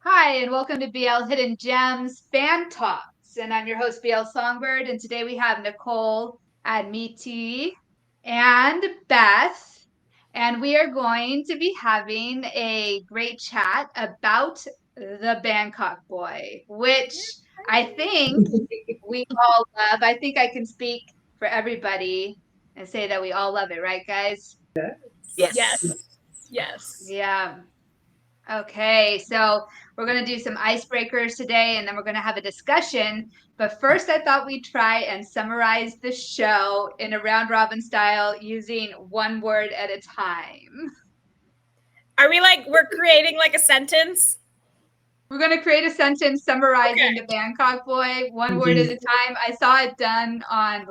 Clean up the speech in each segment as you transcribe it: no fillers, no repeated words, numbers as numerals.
Hi, and welcome to BL Hidden Gems Fan Talks. And I'm your host, BL Songbird. And today we have Nicole Admiti and Beth. And we are going to be having a great chat about the Bangkok Boy, which I think we all love. I think I can speak for everybody and say that we all love it, right, guys? Yes. Yes. Yeah. Okay, so we're going to do some icebreakers today and then we're going to have a discussion. But first, I thought we'd try and summarize the show in a round robin style using one word at a time. Are we we're creating a sentence? We're going to create a sentence summarizing the Bangkok Boy one word at a time. I saw it done on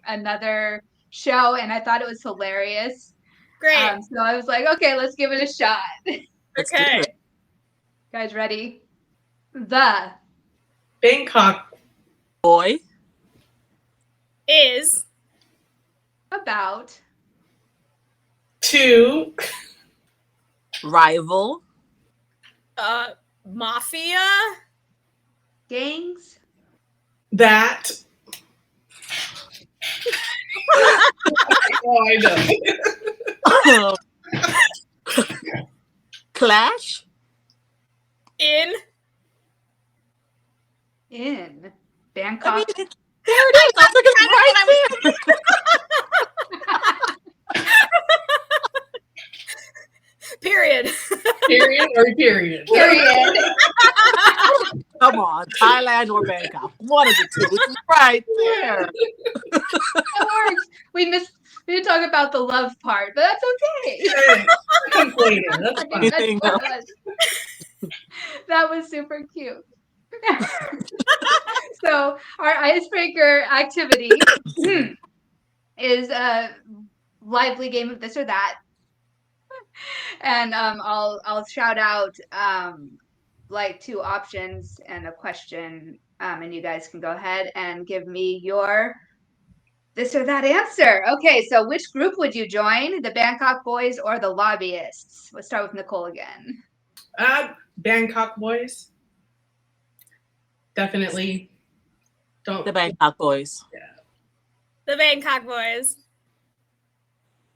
another show and I thought it was hilarious. Great. So I was like, okay, let's give it a shot. Okay. Guys, ready? The Bangkok Boy is about to rival mafia gangs that. Oh, I know. clash in Bangkok. there it is. I took it right there. period. Period or period? Period. Come on, Thailand or Bangkok. One of the two. It's right there. That works. We didn't talk about the love part, but that's okay. Complaining. That's fine. Anything else? That was super cute. So our icebreaker activity is a lively game of this or that. And I'll shout out two options and a question, and you guys can go ahead and give me your this or that answer. Okay, so which group would you join? The Bangkok Boys or the Lobbyists? Let's start with Nicole again. Bangkok boys. Definitely. Don't. The Bangkok Boys. The Bangkok Boys.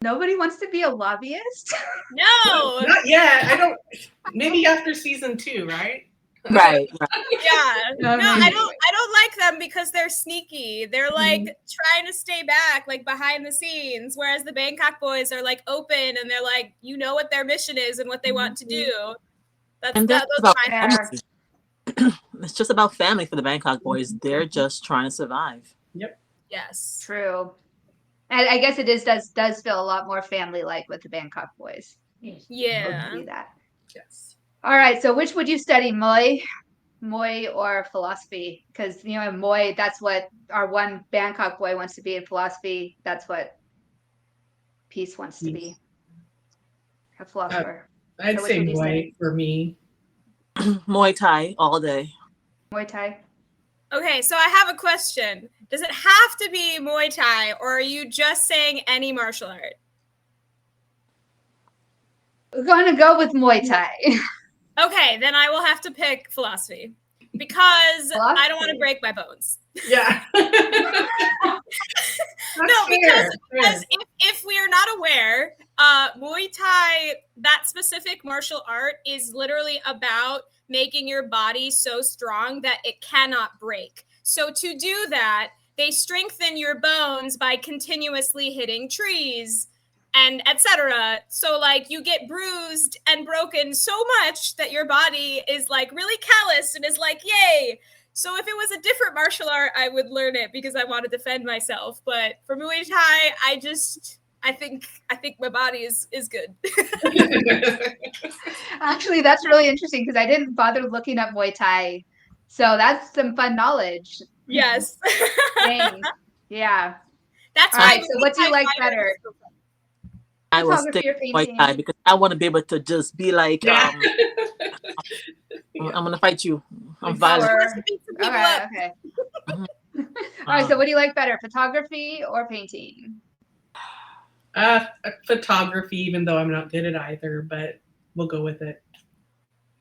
Nobody wants to be a lobbyist? No. Not yet. I don't. Maybe after season 2, right? Right. Yeah. No, I don't like them because they're sneaky. They're trying to stay back, behind the scenes, whereas the Bangkok Boys are open and they're you know what their mission is and what they want to do. That's about my family. It's just about family for the Bangkok Boys. They're just trying to survive. Yep. Yes. True. And I guess it does feel a lot more family-like with the Bangkok Boys. Yeah. See that. Yes. All right, so which would you study, Muay or philosophy? Because Muay, that's what our one Bangkok boy wants to be in philosophy. That's what Peace wants to be. A philosopher. I'd say Muay for me. Muay Thai all day. Muay Thai. Okay, so I have a question. Does it have to be Muay Thai, or are you just saying any martial art? We're going to go with Muay Thai. Okay, then I will have to pick philosophy because I don't want to break my bones. Yeah. Because if we are not aware, Muay Thai, that specific martial art, is literally about making your body so strong that it cannot break. So to do that, they strengthen your bones by continuously hitting trees and etc. So you get bruised and broken so much that your body is really callous and is yay. So if it was a different martial art, I would learn it because I want to defend myself. But for Muay Thai, I think my body is good. Actually, that's really interesting because I didn't bother looking up Muay Thai. So that's some fun knowledge. Yes. Yeah. That's all right. So what do you like better? I will stick with Muay Thai because I want to be able to just be I'm going to fight you. I'm violent. Okay. All right. So what do you like better, photography or painting? Photography, even though I'm not good at either, but we'll go with it.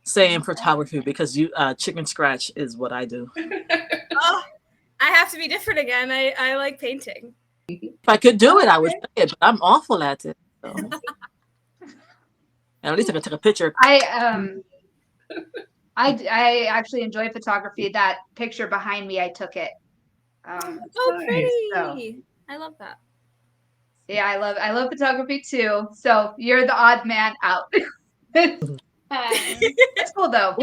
Same photography because you chicken scratch is what I do. Oh, I have to be different again. I like painting. If I could do it, I would say it, but I'm awful at it. So. At least I can take a picture. I actually enjoy photography. That picture behind me, I took it. Oh, pretty! So, I love that. Yeah, I love photography too. So you're the odd man out. That's cool though.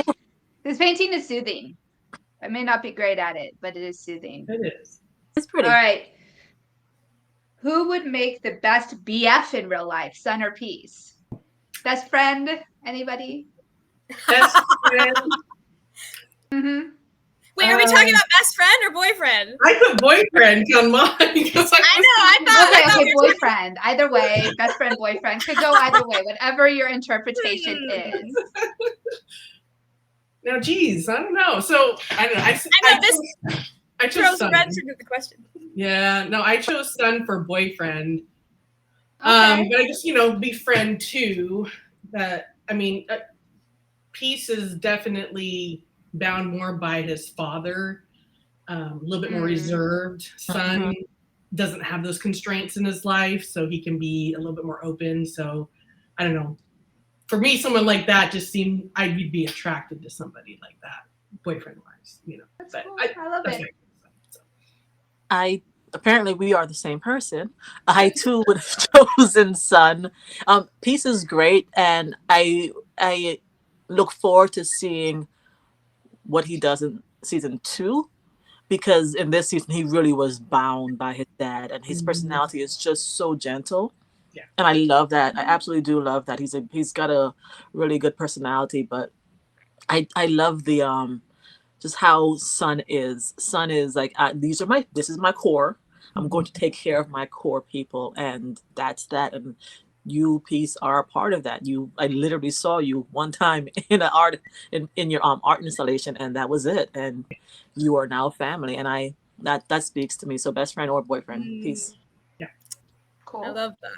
This painting is soothing. I may not be great at it, but it is soothing. It is. It's pretty. All right. Who would make the best BF in real life, Sun or Peace? Best friend? Anybody? Best friend. Mm-hmm. Wait, are we talking about best friend or boyfriend? I put boyfriend on mine because I thought Okay, boyfriend. Either way, best friend, boyfriend could go either way, whatever your interpretation is. Now, geez, I don't know. So I don't know. I chose Sun. The question. Yeah, no, I chose Sun for boyfriend. Okay. But I just be friend too. That I mean, Peace is definitely bound more by his father. A little bit more reserved. Sun doesn't have those constraints in his life, so he can be a little bit more open. So I don't know. For me, someone like that just seemed I'd be attracted to somebody like that, boyfriend wise. That's But cool. I love it. Apparently we are the same person. I too would have chosen Sun. Peace is great, and I look forward to seeing what he does in season 2, because in this season he really was bound by his dad, and his personality is just so gentle. Yeah. And I love that. I absolutely do love that. He's got a really good personality, but I love the just how Sun is. Sun is like, this is my core. I'm going to take care of my core people, and that's that. And you, Peace, are a part of that. I literally saw you one time in in your art installation, and that was it. And you are now family, and that speaks to me. So best friend or boyfriend, Peace. Yeah, cool. I love that.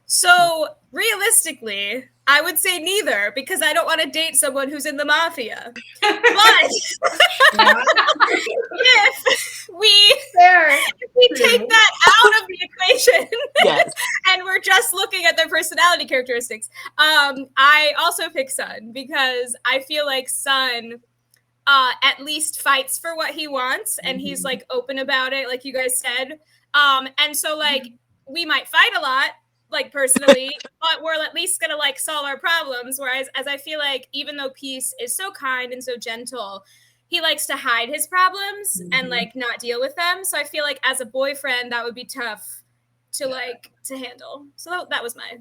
So realistically, I would say neither, because I don't want to date someone who's in the mafia. But if we take that out of the equation, yes, and we're just looking at their personality characteristics, I also pick Sun, because I feel like Sun at least fights for what he wants, and he's like open about it, like you guys said. And so like we might fight a lot, like personally, but we're at least gonna like solve our problems. Whereas as I feel like even though Peace is so kind and so gentle, he likes to hide his problems and like not deal with them. So I feel like as a boyfriend, that would be tough to handle. So that was my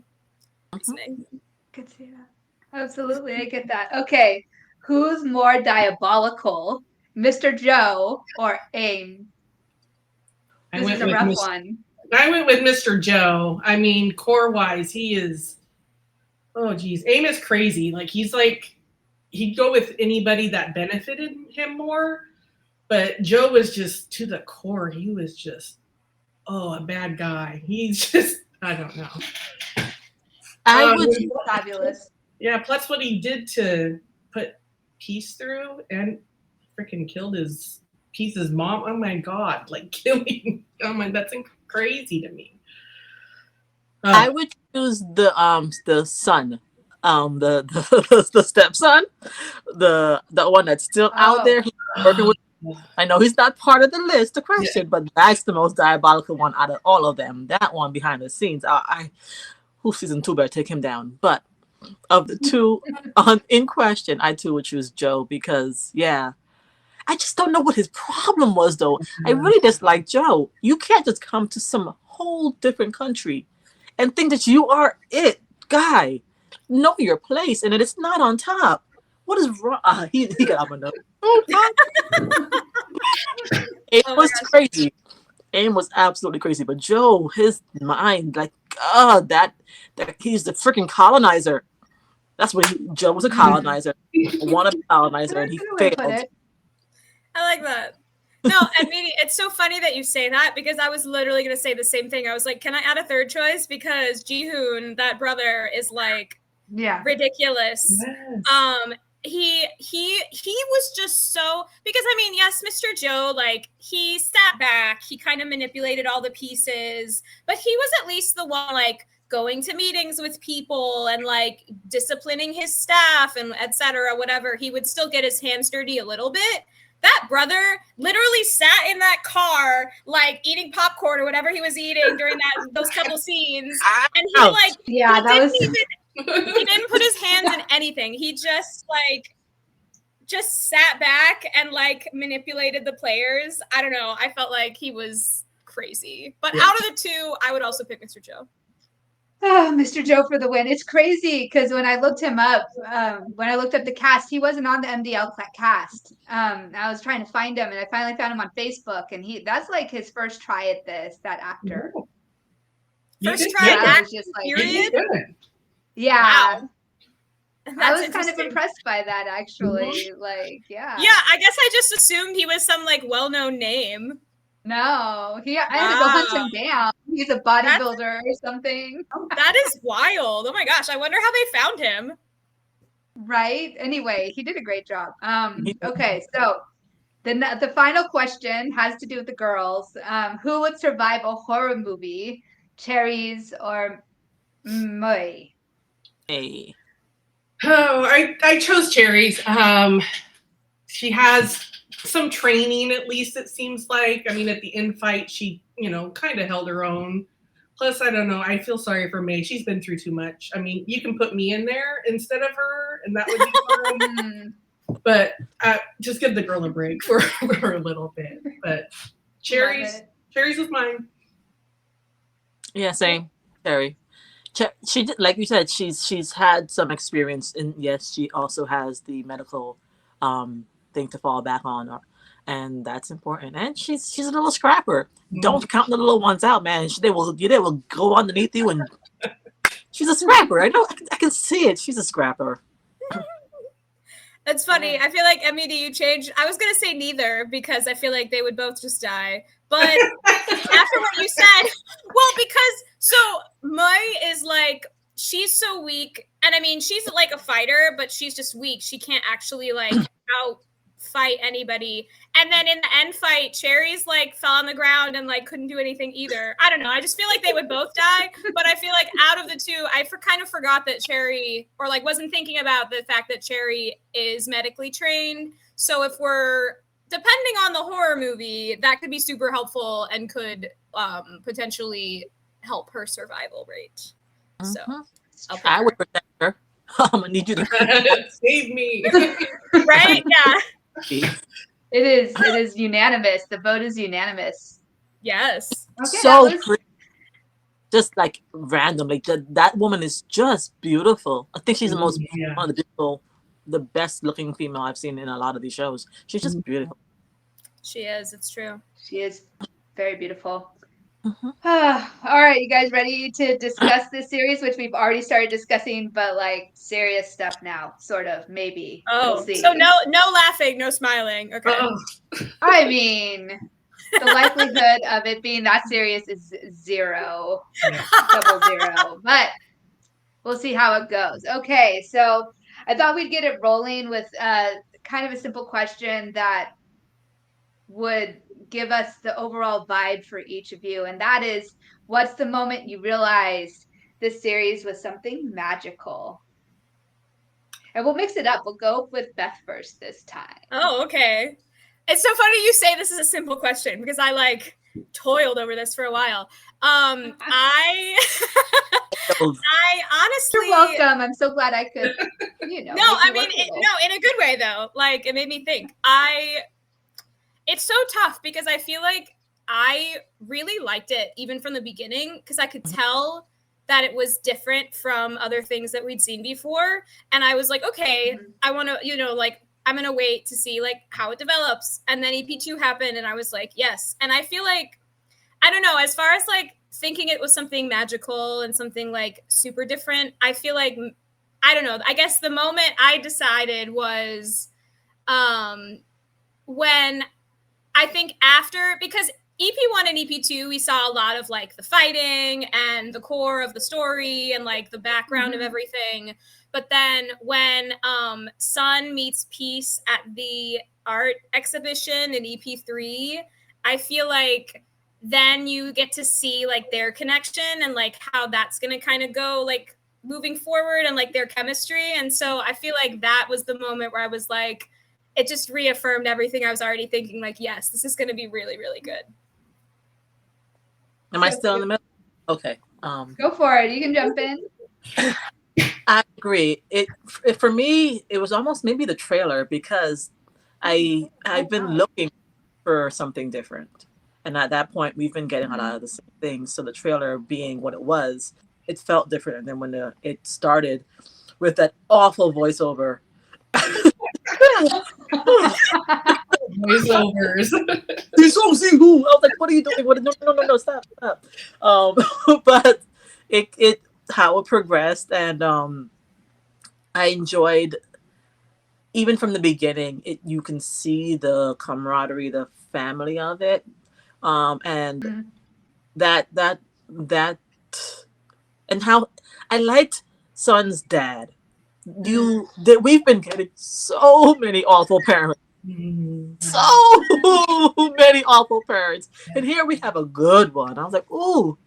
reasoning. Could see that. Absolutely, I get that. Okay, who's more diabolical, Mr. Joe or AIM? This is a rough one. I went with Mr. Joe. I mean, core-wise, he is, oh, geez. AIM is crazy. Like, he'd go with anybody that benefited him more. But Joe was just, to the core, he was just, a bad guy. He's just, I don't know. Fabulous. Yeah, plus what he did to put Peace through and freaking killed Peace's mom. Oh, my God. Like, killing. Oh, my, that's crazy to me. I would choose the son, the stepson, the one that's still out there. He's working with. I know he's not part of the list to question, but that's the most diabolical one out of all of them. That one behind the scenes. Season 2 better take him down. But of the two in question, I too would choose Joe, because I just don't know what his problem was, though. I really dislike Joe. You can't just come to some whole different country and think that you are it, guy. Know your place, and it's not on top. What is wrong? He got up on the. It was crazy. AIM was absolutely crazy, but Joe, his mind, like, that he's the freaking colonizer. That's what Joe was, a colonizer, a wannabe colonizer, and he failed. I like that. No, and it's so funny that you say that, because I was literally going to say the same thing. I was like, can I add a third choice? Because Jihoon, that brother, is like ridiculous. Yes. he was just so, because I mean, yes, Mr. Joe, like, he sat back, he kind of manipulated all the pieces, but he was at least the one, like, going to meetings with people and like disciplining his staff and etc. Whatever. He would still get his hands dirty a little bit. That brother literally sat in that car, like eating popcorn or whatever he was eating during those couple scenes, and he like he didn't put his hands in anything. He just sat back and like manipulated the players. I don't know. I felt like he was crazy. But out of the two, I would also pick Mr. Joe. Oh, Mr. Joe for the win. It's crazy because when I looked him up, when I looked up the cast, he wasn't on the MDL cast. I was trying to find him, and I finally found him on Facebook, and that's like his first try at this, that actor. First try at acting, period? Yeah. Wow. I was kind of impressed by that, actually. Like, yeah. Yeah, I guess I just assumed he was some, like, well-known name. No, I had to go hunt him down. He's a bodybuilder or something. That is wild. Oh my gosh, I wonder how they found him. Right? Anyway, he did a great job. Okay, so the final question has to do with the girls. Who would survive a horror movie, Cherries or Mui? Hey. Oh, I chose Cherries. She has some training, at least it seems like. I mean, at the end fight, she, kind of held her own. Plus, I don't know. I feel sorry for May. She's been through too much. I mean, you can put me in there instead of her, and that would be fine. But just give the girl a break for a little bit. But Cherries was mine. Yeah, same. Cherry. She did, like you said, she's had some experience, and yes, she also has the medical thing to fall back on, and that's important. And she's a little scrapper. Don't count the little ones out, man. They will go underneath you, and she's a scrapper. I know. I can see it. She's a scrapper. That's funny. I feel like, Emmy, do you change? I was gonna say neither because I feel like they would both just die. But after what you said, well, because so Mai is like, she's so weak, and I mean, she's like a fighter, but she's just weak. She can't actually like out fight anybody. And then in the end fight, Cherry's like fell on the ground and like couldn't do anything either. I don't know. I just feel like they would both die. But I feel like out of the two, I kind of forgot that Cherry, or like wasn't thinking about the fact that Cherry is medically trained. So if we're depending on the horror movie, that could be super helpful and could potentially help her survival rate. So I would protect her. I'm gonna need you to save me. Right? Yeah. It is unanimous. The vote is unanimous. Yes. Okay, so just like randomly, that woman is just beautiful. I think she's the most one of the beautiful, the best looking female I've seen in a lot of these shows. She's just beautiful. She is. It's true. She is very beautiful. All right, you guys ready to discuss this series, which we've already started discussing, but like serious stuff now, sort of, maybe. Oh, we'll see. So no laughing, no smiling. Okay. I mean, the likelihood of it being that serious is 0, 00, but we'll see how it goes. Okay, so I thought we'd get it rolling with kind of a simple question that would give us the overall vibe for each of you, and that is, what's the moment you realized this series was something magical? And we'll mix it up. We'll go with Beth first this time. Oh, okay. It's so funny you say this is a simple question because I like toiled over this for a while. I honestly, you're welcome. I'm so glad I could, No, I mean, in a good way though. Like, it made me think. It's so tough because I feel like I really liked it even from the beginning because I could tell that it was different from other things that we'd seen before. And I was like, okay, I want to, like, I'm going to wait to see like how it develops. And then EP2 happened and I was like, yes. And I feel like, I don't know, as far as like thinking it was something magical and something like super different, I feel like, I don't know, I guess the moment I decided was when I think after, because EP1 and EP2, we saw a lot of like the fighting and the core of the story and like the background of everything. But then when Sun meets Peace at the art exhibition in EP3, I feel like then you get to see like their connection and like how that's going to kind of go like moving forward and like their chemistry. And so I feel like that was the moment where I was like, it just reaffirmed everything I was already thinking, like, yes, this is going to be really, really good. Am I still in the middle? Okay. Go for it. You can jump in. I agree. It for me, it was almost maybe the trailer, because I've been looking for something different, and at that point, we've been getting a lot of the same things. So the trailer being what it was, it felt different. And then when it started with that awful voiceover. Voiceovers. I was like, what are you doing? No, stop. But it how it progressed, and I enjoyed, even from the beginning, you can see the camaraderie, the family of it, and that and how I liked Sun's dad. We've been getting so many awful parents. So many awful parents. And here we have a good one. I was like, ooh,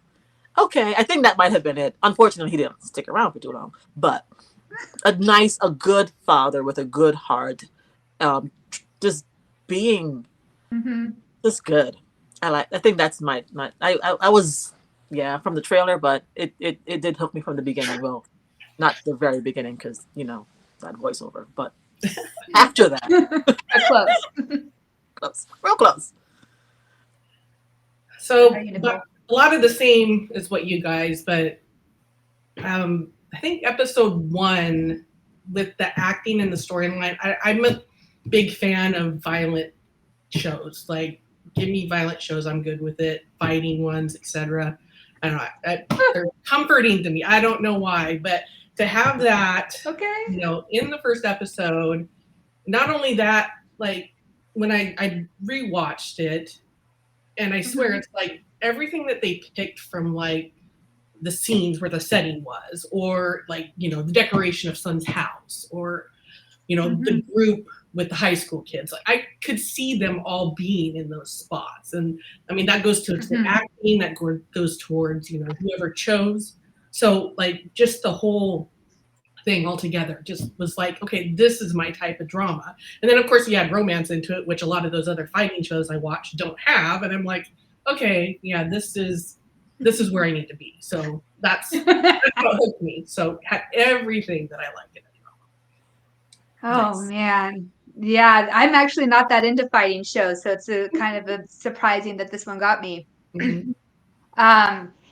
okay. I think that might have been it. Unfortunately, he didn't stick around for too long. But a good father with a good heart. Just being just good. I think that's I was, from the trailer, but it did hook me from the beginning. Well, not the very beginning, because, that voiceover, but after that. Close. Close. Real close. So a lot of the same as what you guys, but I think episode 1 with the acting and the storyline, I'm a big fan of violent shows. Like, give me violent shows, I'm good with it. Fighting ones, etc. I don't know. They're comforting to me. I don't know why, but to have that, in the first episode, not only that, like when I rewatched it, and I swear it's like everything that they picked from like the scenes where the setting was, or like, the decoration of Sun's house, or, the group with the high school kids. Like, I could see them all being in those spots. And I mean, that goes to the acting, that goes towards, whoever chose. So like just the whole thing altogether just was like, okay, this is my type of drama. And then of course you had romance into it, which a lot of those other fighting shows I watch don't have. And I'm like, okay, yeah, this is where I need to be. So that's what hooked me. So had everything that I like in a drama. Oh, nice. Man. Yeah, I'm actually not that into fighting shows, so it's kind of surprising that this one got me.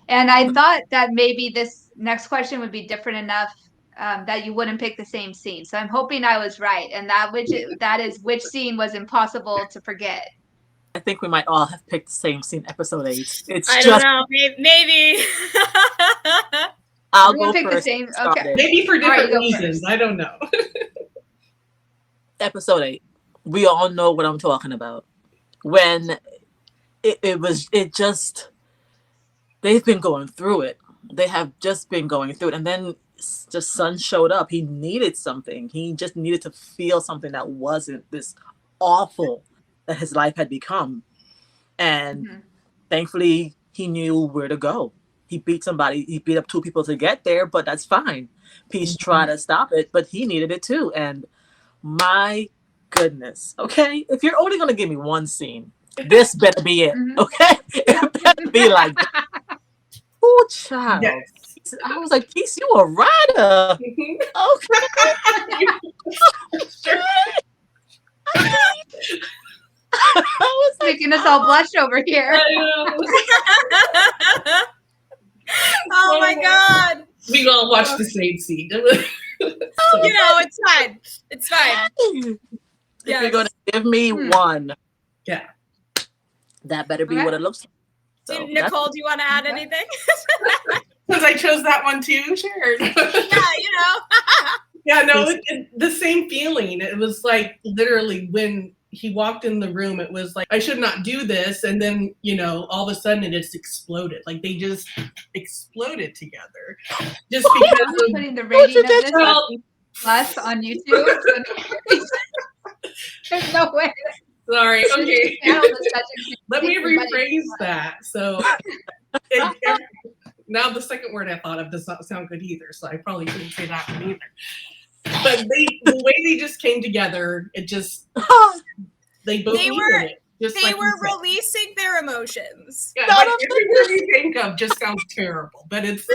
And I thought that maybe this next question would be different enough that you wouldn't pick the same scene. So I'm hoping I was right, and that is which scene was impossible to forget. I think we might all have picked the same scene, episode 8. I don't know, maybe. I'll go pick first. The same. Okay. Maybe for different reasons. I don't know. Episode 8. We all know what I'm talking about. When it just, they've been going through it. They have just been going through it. And then just Sun showed up. He needed something. He just needed to feel something that wasn't this awful that his life had become. And thankfully, he knew where to go. He beat up 2 people to get there, but that's fine. Peace tried to stop it, but he needed it too. And my goodness, okay? If you're only going to give me one scene, this better be it, okay? It better be like that. Oh, child. Yes. I was like, Peace, you a writer. Okay. I was making us all blush over here. Oh my God. We all watch the same scene. It's fine. It's fine. If you're going to give me one, that better be what it looks like. So Nicole, do you want to add anything? Because I chose that one too. Sure. Yeah, no, the same feeling. It was like literally when he walked in the room, it was like, I should not do this. And then, all of a sudden it just exploded. Like they just exploded together. Just because I'm putting the rating of this well, plus on YouTube. There's no way. Sorry. Okay. Let me rephrase that. So now the second word I thought of does not sound good either. So I probably shouldn't say that one either. But the way they just came together, it just they both needed it. Just they were releasing their emotions. Yeah, like every word you think of just sounds terrible, but it's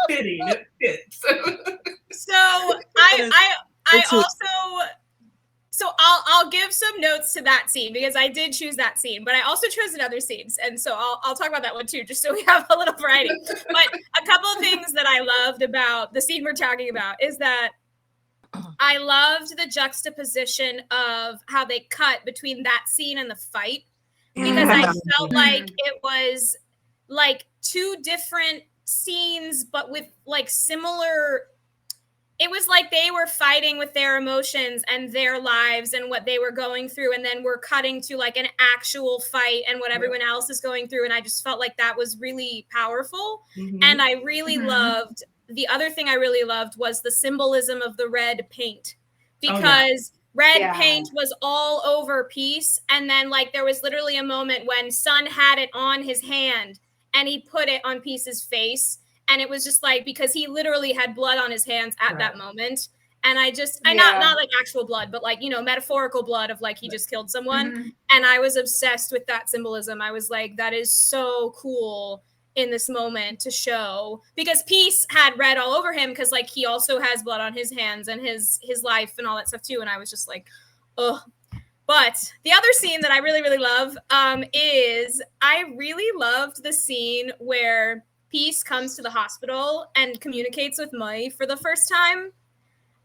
fitting. It fits. So I also. So I'll give some notes to that scene because I did choose that scene, but I also chose other scenes, and so I'll talk about that one too, just so we have a little variety. But a couple of things that I loved about the scene we're talking about is that I loved the juxtaposition of how they cut between that scene and the fight, because I felt like it was like two different scenes, but with like similar. It was like they were fighting with their emotions and their lives and what they were going through. And then we're cutting to like an actual fight and what everyone else is going through. And I just felt like that was really powerful. Mm-hmm. And I really loved, the other thing I really loved was the symbolism of the red paint, because red paint was all over Peace. And then like there was literally a moment when Sun had it on his hand and he put it on Peace's face. And it was just like, because he literally had blood on his hands at that moment. And I not like actual blood, but like, metaphorical blood of like, he just killed someone. Mm-hmm. And I was obsessed with that symbolism. I was like, that is so cool in this moment to show, because Peace had red all over him. Cause like, he also has blood on his hands and his life and all that stuff too. And I was just like, oh. But the other scene that I really, really love is I really loved the scene where Peace comes to the hospital and communicates with Mai for the first time.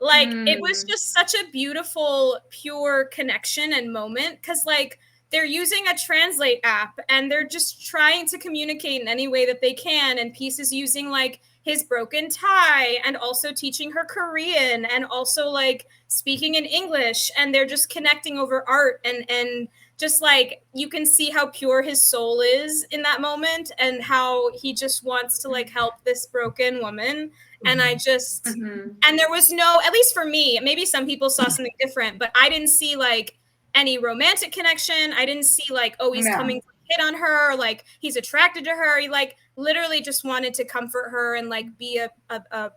Like, it was just such a beautiful, pure connection and moment, because, like, they're using a translate app and they're just trying to communicate in any way that they can. And Peace is using, like, his broken Thai and also teaching her Korean and also, like, speaking in English. And they're just connecting over art and just like you can see how pure his soul is in that moment and how he just wants to like help this broken woman. And I just, and there was no, at least for me, maybe some people saw something different, but I didn't see like any romantic connection. I didn't see like, oh, he's coming to hit on her, or like he's attracted to her. He like literally just wanted to comfort her and like be a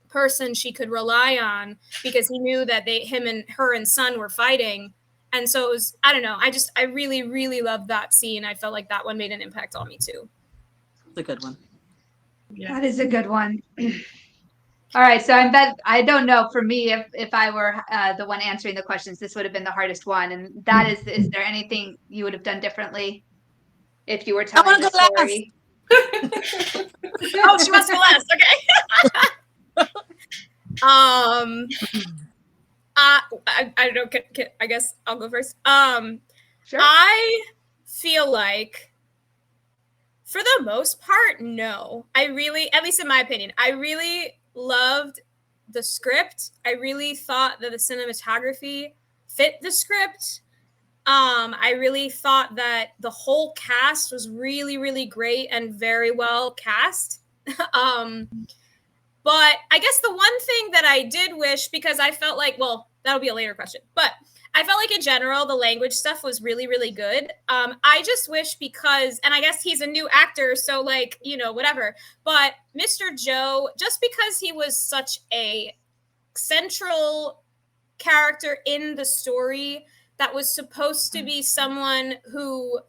person she could rely on, because he knew that him and her and Sun were fighting. And so it was, I don't know. I really, really loved that scene. I felt like that one made an impact on me too. It's a good one. Yeah. That is a good one. All right. So I don't know, for me, if I were the one answering the questions, this would have been the hardest one. And that is there anything you would have done differently if you were telling the story? Oh, she wants to go last. Okay. I don't. I guess I'll go first. Sure. I feel like, for the most part, no. I really, at least in my opinion, I really loved the script. I really thought that the cinematography fit the script. I really thought that the whole cast was really, really great and very well cast. But I guess the one thing that I did wish, because I felt like, well, that'll be a later question, but I felt like in general, the language stuff was really, really good. I just wish, because, and I guess he's a new actor, so like, whatever, but Mr. Joe, just because he was such a central character in the story that was supposed to be someone who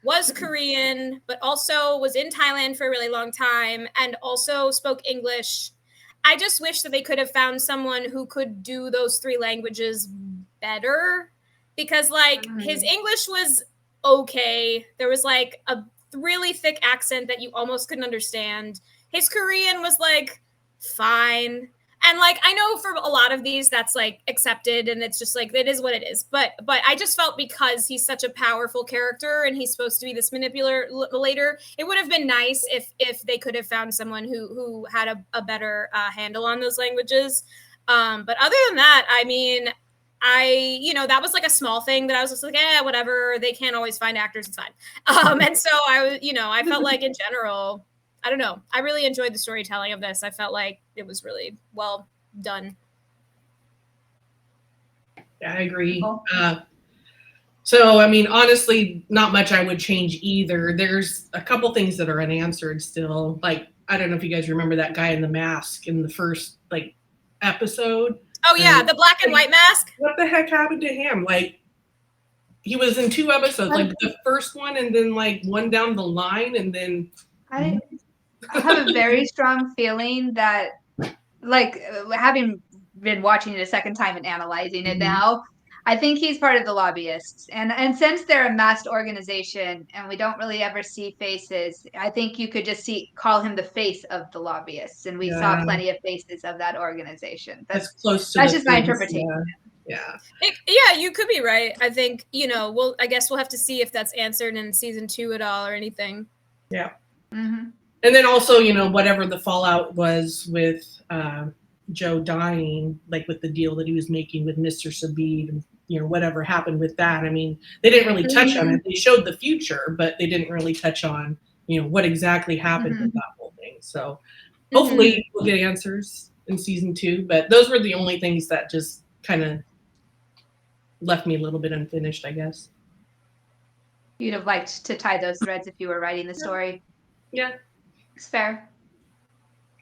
was Korean, but also was in Thailand for a really long time and also spoke English, I just wish that they could have found someone who could do those three languages better, because like his English was okay. There was like a really thick accent that you almost couldn't understand. His Korean was like fine. And like, I know for a lot of these that's like accepted and it's just like, it is what it is. But I just felt, because he's such a powerful character and he's supposed to be this manipulator, it would have been nice if they could have found someone who had a better handle on those languages. But other than that, I mean, that was like a small thing that I was just like, whatever. They can't always find actors. It's fine. And so I felt like in general, I don't know. I really enjoyed the storytelling of this. I felt like it was really well done. Yeah, I agree. So, I mean, honestly, not much I would change either. There's a couple things that are unanswered still. Like, I don't know if you guys remember that guy in the mask in the first like episode. Oh yeah, the black and white mask. What the heck happened to him? Like, he was in 2 episodes, like the first one and then like one down the line, and then I have a very strong feeling that, like, having been watching it a second time and analyzing it now, I think he's part of the lobbyists. And since they're a masked organization and we don't really ever see faces, I think you could just call him the face of the lobbyists. And we saw plenty of faces of that organization. That's close to just my interpretation. Yeah. Yeah, you could be right. I think, I guess we'll have to see if that's answered in season 2 at all or anything. Yeah. Mm-hmm. And then also, whatever the fallout was with Joe dying, like with the deal that he was making with Mr. Sabib, and whatever happened with that. I mean, they didn't really touch on it. They showed the future, but they didn't really touch on, what exactly happened with that whole thing. So hopefully we'll get answers in season 2. But those were the only things that just kind of left me a little bit unfinished, I guess. You'd have liked to tie those threads if you were writing the story. Yeah. It's fair.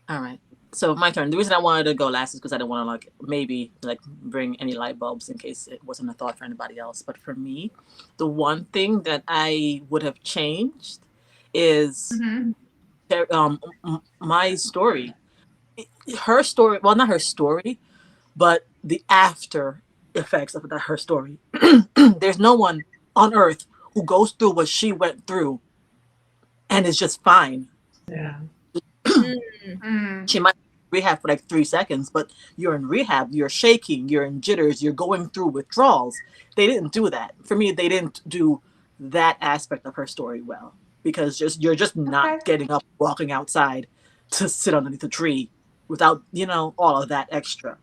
All right. So my turn. The reason I wanted to go last is because I didn't want to maybe bring any light bulbs in case it wasn't a thought for anybody else. But for me, the one thing that I would have changed is my story. Her story. Well, not her story, but the after effects of her story. There's no one on earth who goes through what she went through and is just fine. Yeah. She might rehab for like 3 seconds, but you're in rehab, you're shaking, you're in jitters, you're going through withdrawals. They didn't do that. For me, they didn't do that aspect of her story well, because you're just not getting up, walking outside to sit underneath a tree without, all of that extra.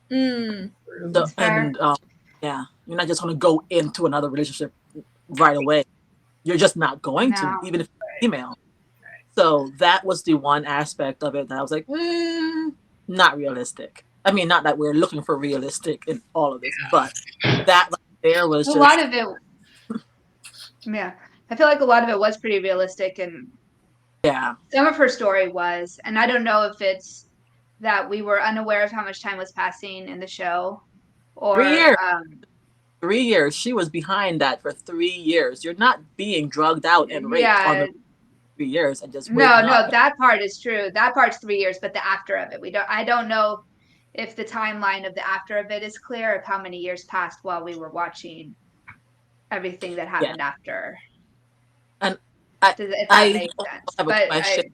You're not just going to go into another relationship right away. You're just not going to, even if you're female. So that was the one aspect of it that I was like, not realistic. I mean, not that we're looking for realistic in all of this, but that there was a lot of it. Yeah, I feel like a lot of it was pretty realistic, and some of her story was, and I don't know if it's that we were unaware of how much time was passing in the show, or 3 years. 3 years. She was behind that for 3 years. You're not being drugged out and raped on the 3 years and just no, that part is true. That part's 3 years, but the after of it, I don't know if the timeline of the after of it is clear, of how many years passed while we were watching everything that happened after. And if that makes sense. Have a question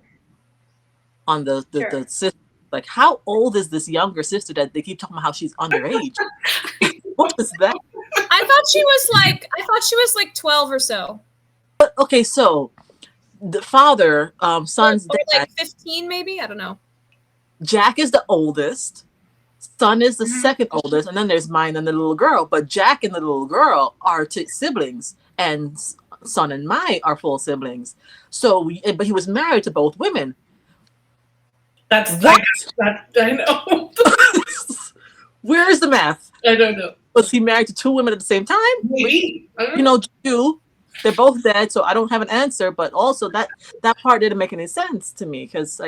on the sister. Like, how old is this younger sister that they keep talking about how she's underage? What is that? I thought she was like 12 or so. But okay, so the father, son's or like 15 maybe, I don't know. Jack is the oldest, son is the second oldest, and then there's mine and the little girl. But Jack and the little girl are siblings, and son and mine are full siblings. So but he was married to both women. That's I know. Where is the math? I don't know. Was he married to 2 women at the same time? Maybe. I don't know. 2. They're both dead, so I don't have an answer. But also that part didn't make any sense to me, because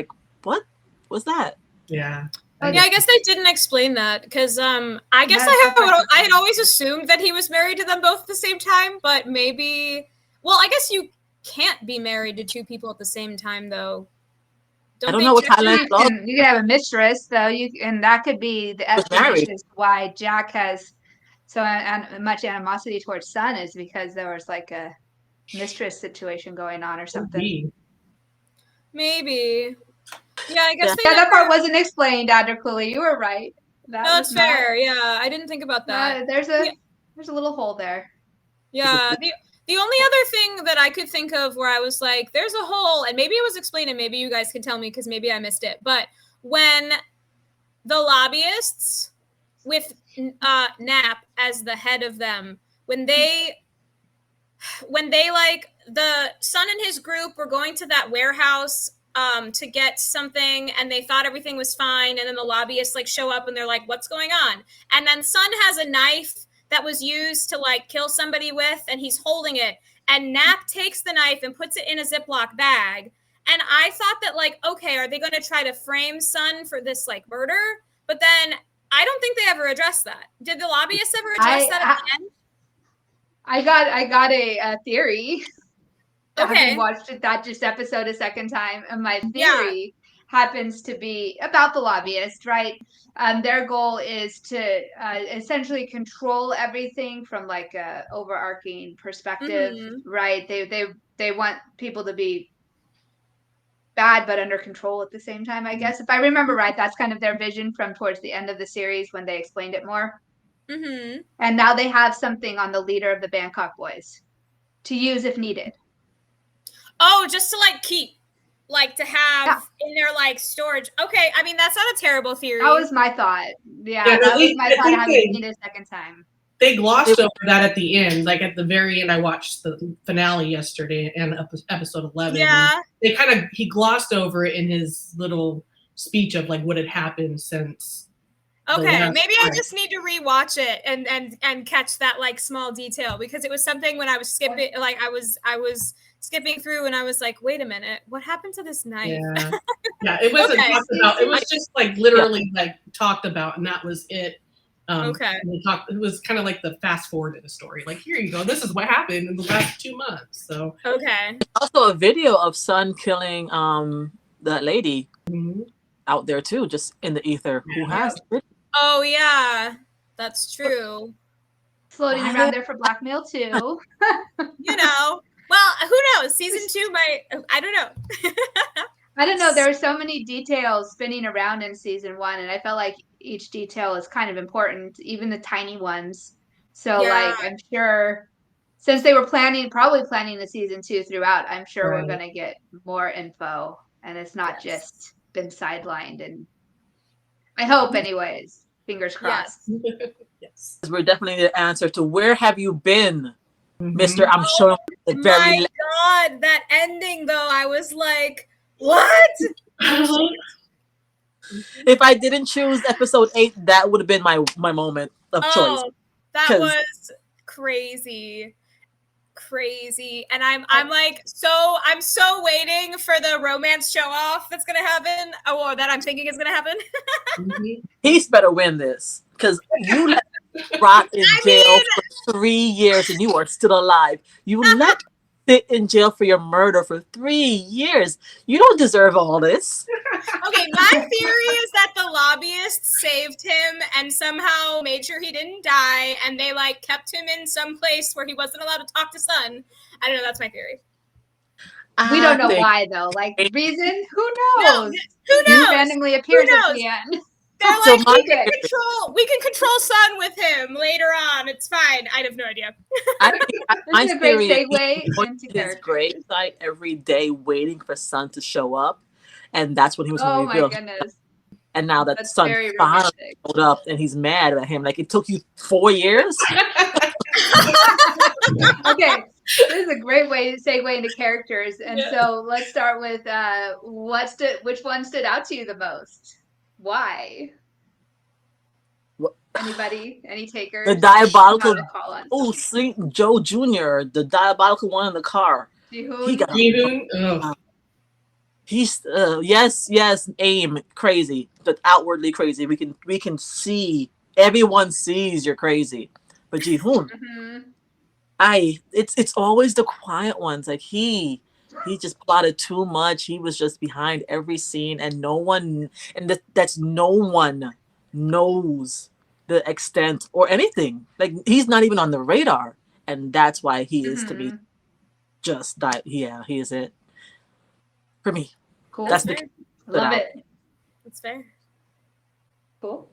what was that? Yeah. I guess they didn't explain that, because I guess I had always assumed that he was married to them both at the same time, but maybe. Well, I guess you can't be married to 2 people at the same time, though. I don't know what Thailand law. You can have a mistress, though. And that could be the explanation as why Jack has so much animosity towards Son, is because there was like a mistress situation going on or something. Maybe. Yeah, I guess. That part wasn't explained, Dr. Cooley. You were right. That's fair. Yeah, I didn't think about that. There's a little hole there. Yeah. The only other thing that I could think of where I was like, there's a hole, and maybe it was explained, and maybe you guys can tell me because maybe I missed it. But when the lobbyists with Nap as the head of them, when they like the Sun and his group were going to that warehouse to get something, and they thought everything was fine, and then the lobbyists like show up and they're like, what's going on? And then Sun has a knife that was used to like kill somebody with, and he's holding it, and Nap takes the knife and puts it in a Ziploc bag. And I thought that like, okay, are they going to try to frame Sun for this like murder? But then I don't think they ever addressed that. Did the lobbyists ever address that at the end? I got a theory. Okay. Having watched that just episode a second time, and my theory happens to be about the lobbyists, right? Their goal is to essentially control everything from like a overarching perspective, right? They want people to be bad but under control at the same time, I guess. If I remember right, that's kind of their vision from towards the end of the series when they explained it more. And now they have something on the leader of the Bangkok Boys to use if needed. Oh, just to like keep, like to have in their like storage. Okay, I mean that's not a terrible theory. That was my thought. Yeah, that was my thought. Having seen it a second time. They glossed over that at the end, like at the very end. I watched the finale yesterday and episode 11. Yeah, he glossed over it in his little speech of like what had happened since. Okay, maybe I just need to rewatch it and catch that like small detail, because it was something when I was skipping, like I was skipping through and I was like, wait a minute, what happened to this knife? Yeah, it wasn't talked about. It was just like literally like talked about, and that was it. It was kind of like the fast forward in the story. Like, here you go. This is what happened in the last 2 months. So also a video of Sun killing that lady out there too, just in the ether. Who has it? Oh yeah, that's true. Floating around there for blackmail too. You know. Well, who knows? Season 2 might. I don't know. I don't know. There were so many details spinning around in season 1, and I felt like each detail is kind of important, even the tiny ones. So, like, I'm sure since they were probably planning the season 2 throughout, I'm sure we're going to get more info, and it's not just been sidelined. And I hope, anyways. Fingers crossed. Yes. We're definitely the answer to where have you been, Mr. I'm showing the very. My God, that ending though, I was like, what? If I didn't choose episode 8, that would have been my moment of choice. That was crazy. And I'm like, I'm so waiting for the romance show off that's gonna happen, or that I'm thinking is gonna happen. He's better win this, because you let rot in jail for 3 years and you are still alive. You let sit in jail for your murder for 3 years. You don't deserve all this. Okay, my theory is that the lobbyists saved him and somehow made sure he didn't die, and they like kept him in some place where he wasn't allowed to talk to Sun. I don't know. That's my theory. We don't know why though. Like reason? Who knows? Who knows? He randomly appears at the end. They're like, we can control Sun with him later on. It's fine. I have no idea. This is a great segue into his gravesite every day, waiting for Sun to show up, and that's when he was going to reveal. Oh my goodness! And now that Sun finally showed up, and he's mad at him. Like, it took you 4 years. Okay, this is a great way to segue into characters, and so let's start with which one stood out to you the most? Why? Anybody? Any takers? The diabolical. Oh, Saint Joe Jr., the diabolical one in the car. Ji-hoon? He's yes, aim crazy, but outwardly crazy. We can see, everyone sees you're crazy, but Ji-hoon, it's always the quiet ones. Like he just plotted too much. He was just behind every scene, and no one knows the extent or anything. Like, he's not even on the radar, and that's why he is to be just that. Yeah, he is it for me. Cool. That's Love it. That's fair. Cool.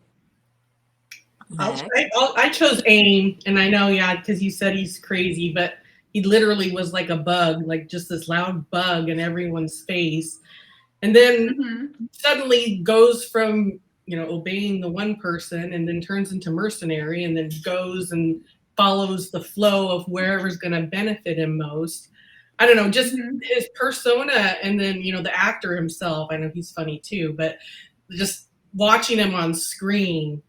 I chose AIM, and I know, because you said he's crazy, but he literally was like a bug, like just this loud bug in everyone's face. And then suddenly goes from obeying the one person and then turns into mercenary and then goes and follows the flow of wherever's going to benefit him most. I don't know, just his persona, and then the actor himself. I know he's funny too, but just watching him on screen,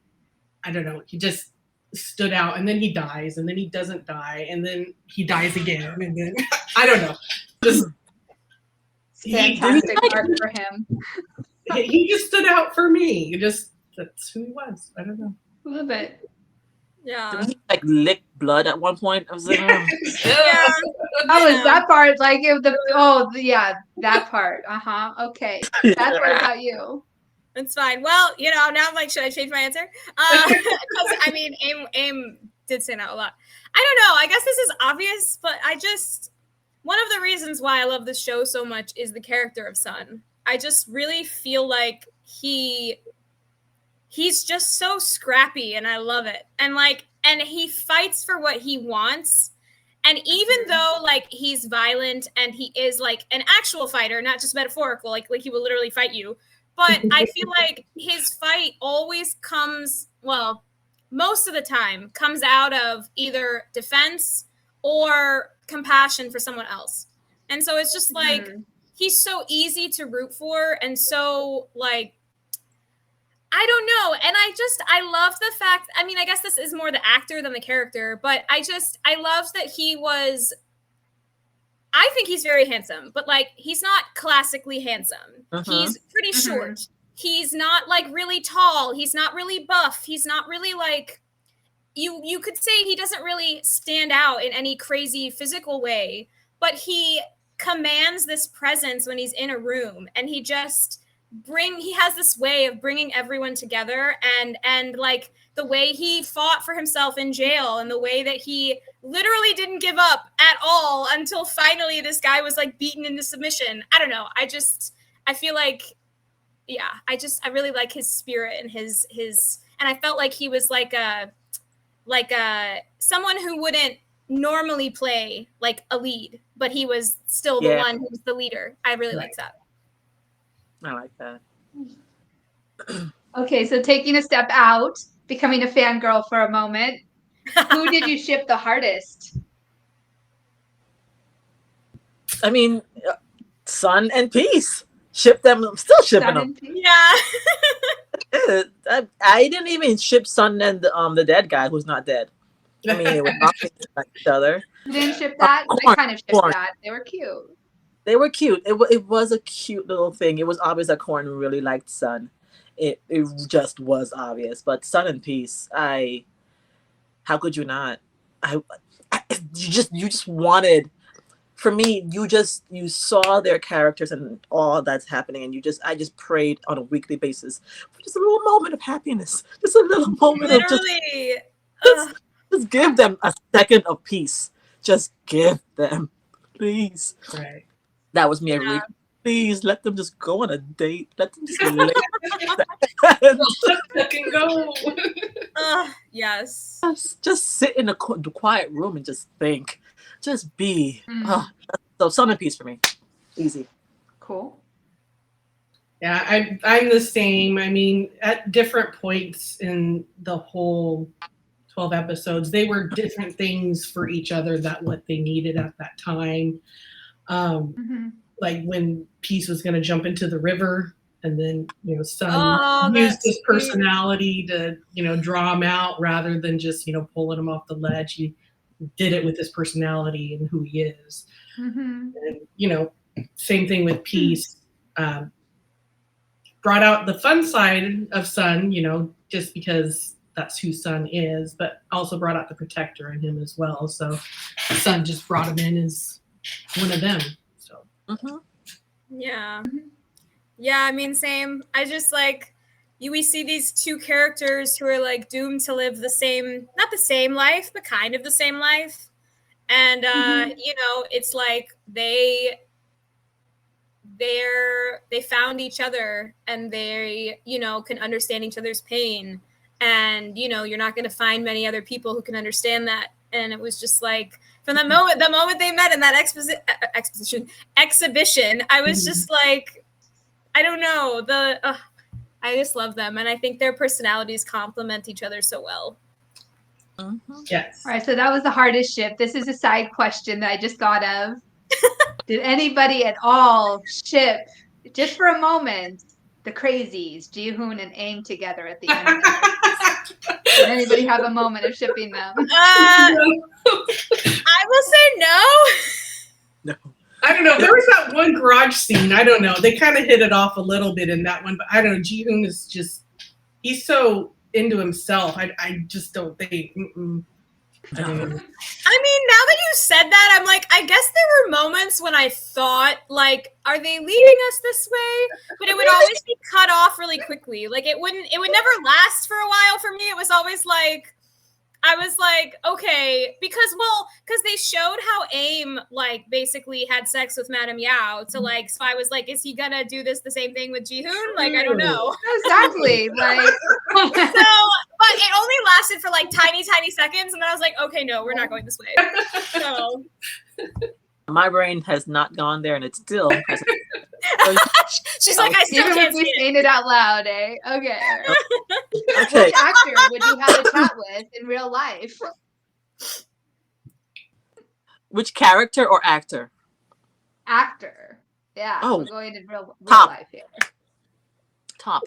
I don't know, he just stood out. And then he dies, and then he doesn't die, and then he dies again, and then I don't know, just fantastic arc for him. He just stood out for me. That's who he was. I don't know. Love it. Yeah. Did he like lick blood at one point? I was like, Yeah. Oh, is that part like that part? Okay. That's what about you? It's fine. Well, now I'm like, should I change my answer? Because I mean, Aim did say that a lot. I don't know. I guess this is obvious, but one of the reasons why I love this show so much is the character of Sun. I just really feel like he's just so scrappy, and I love it. And he fights for what he wants. And even though like he's violent and he is like an actual fighter, not just metaphorical, like he will literally fight you. But I feel like his fight always comes, well, most of the time comes out of either defense or compassion for someone else. And so it's just like, he's so easy to root for, and so like, I don't know. And I love the fact, I mean, I guess this is more the actor than the character, but I love that I think he's very handsome, but like, he's not classically handsome. He's pretty short. He's not like really tall. He's not really buff. He's not really like, you could say he doesn't really stand out in any crazy physical way, but he commands this presence when he's in a room, and he has this way of bringing everyone together, and like the way he fought for himself in jail, and the way that he literally didn't give up at all until finally this guy was like beaten into submission. I don't know. I feel like, I really like his spirit and his, and I felt like he was like a someone who wouldn't normally play like a lead, but he was still the one who was the leader. I really liked that. I like that. Okay, so taking a step out, becoming a fangirl for a moment, who did you ship the hardest? I mean, Sun and Peace. Ship them. I'm still shipping them. Yeah. I didn't even ship Sun and the dead guy who's not dead. I mean, they were talking to each other. You didn't ship that? I kind of shipped that. They were cute. They were cute. It was a cute little thing. It was obvious that Corn really liked Sun. It just was obvious. But Sun and Peace, how could you not? You just wanted. For me, you saw their characters and all that's happening, and I just prayed on a weekly basis for just a little moment of happiness, just a little moment of just give them a second of peace. Just give them, please. Right. That was me every week. Please let them just go on a date. Let them just lay. Let them go. Yes. Just sit in the quiet room and just think. Just be. So Sun and Peace for me. Easy. Cool. Yeah, I'm the same. I mean, at different points in the whole 12 episodes, they were different things for each other, that what they needed at that time. Like when Peace was going to jump into the river, and then Sun used his personality to draw him out rather than just pulling him off the ledge. He did it with his personality and who he is. And same thing with Peace. Brought out the fun side of Sun, just because that's who Sun is, but also brought out the protector in him as well. So Sun just brought him in as one of them. So yeah. I mean, same. I just like we see these two characters who are like doomed to live not the same life, but kind of the same life. And it's like they found each other, and they can understand each other's pain, and you're not going to find many other people who can understand that. And it was just like, from the moment they met in that exhibition, I was just like, I don't know, I just love them, and I think their personalities complement each other so well. Yes. All right, so that was the hardest ship. This is a side question that I just thought of. Did anybody at all ship, just for a moment, the crazies, Ji-hoon and Aim together at the end of this? Did anybody have a moment of shipping them? I will say no. No. I don't know. There was that one garage scene. I don't know. They kind of hit it off a little bit in that one, but I don't know. Ji-hoon is just, he's so into himself. I just don't think. I don't know. I mean, now that you said that, I'm like, I guess there were moments when I thought, like, are they leading us this way? But it would always be cut off really quickly. Like, it would never last for a while for me. It was always like, I was like, okay, because they showed how Aim, like, basically had sex with Madame Yao. So, like, so I was like, is he gonna do the same thing with Ji-hoon? Like, I don't know. Exactly. Like, So, but it only lasted for, like, tiny seconds. And then I was like, okay, no, we're not going this way. So. My brain has not gone there, and it's still present. She's like, I still even can't with me see saying it out loud, eh? Okay. Okay. Which actor would you have a chat with in real life? Which character or actor? Actor. Yeah. Oh. We're going in real Top. life here. Top.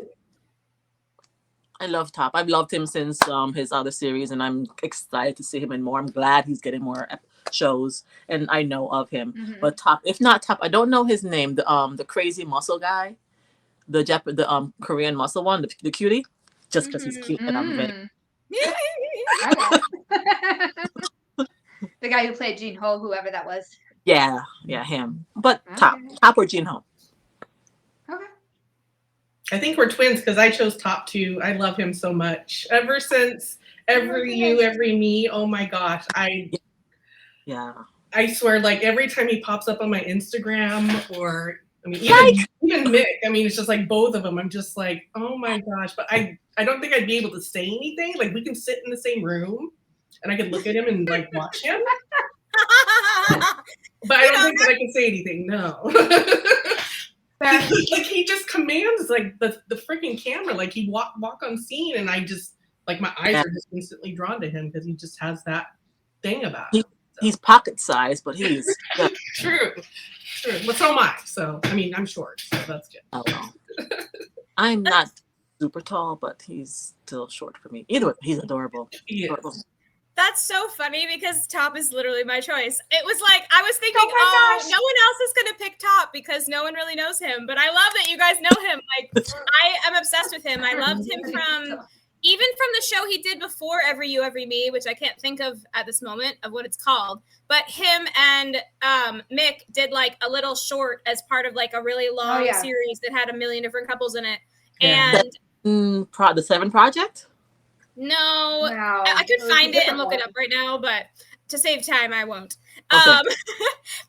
I love Top. I've loved him since his other series, and I'm excited to see him in more. I'm glad he's getting more shows, and I know of him. Mhm. But Top, if not Top, I don't know his name. The crazy muscle guy, the Korean muscle one, the cutie. Just because he's cute, and I'm very. Okay. The guy who played Jin Ho, whoever that was. Yeah, him. But Okay. Top or Jin Ho. Okay. I think we're twins because I chose Top 2. I love him so much. Ever since Every You, Every Me. Oh my gosh. Yeah. I swear, like every time he pops up on my Instagram, or I mean, even Mick. I mean, it's just like both of them. I'm just like, oh my gosh. But I don't think I'd be able to say anything. Like we can sit in the same room, and I could look at him and like watch him. But I don't think that I can say anything. No. Like he just commands like the freaking camera. Like he walk on scene, and I just like my eyes are just instantly drawn to him because he just has that thing about him. He's pocket sized, but he's True. But so am I. So I mean, I'm short, so that's good. Oh, well. I'm not super tall, but he's still short for me. Either way, he's adorable. He is. Adorable. That's so funny because Top is literally my choice. It was like, I was thinking, Oh my gosh. no one else is going to pick Top because no one really knows him. But I love that you guys know him. Like, I am obsessed with him. I loved him even from the show he did before Every You, Every Me, which I can't think of at this moment of what it's called. But him and Mick did like a little short as part of like a really long series that had a million different couples in it. Yeah. And the Seven Project? No, No, I could it was a find it and different look one. it up right now, but to save time, I won't. Okay.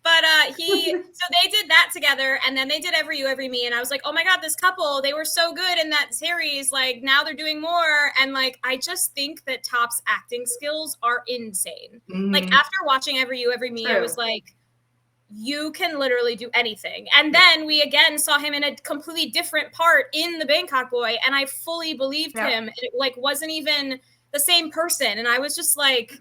But so they did that together, and then they did Every You, Every Me, and I was like, oh my god, this couple, they were so good in that series. Like now they're doing more, and like I just think that Top's acting skills are insane. Mhm. Like after watching Every You, Every Me, I was like, you can literally do anything. And then we again saw him in a completely different part in the Bangkok Boy, and I fully believed him. It like wasn't even the same person. And I was just like,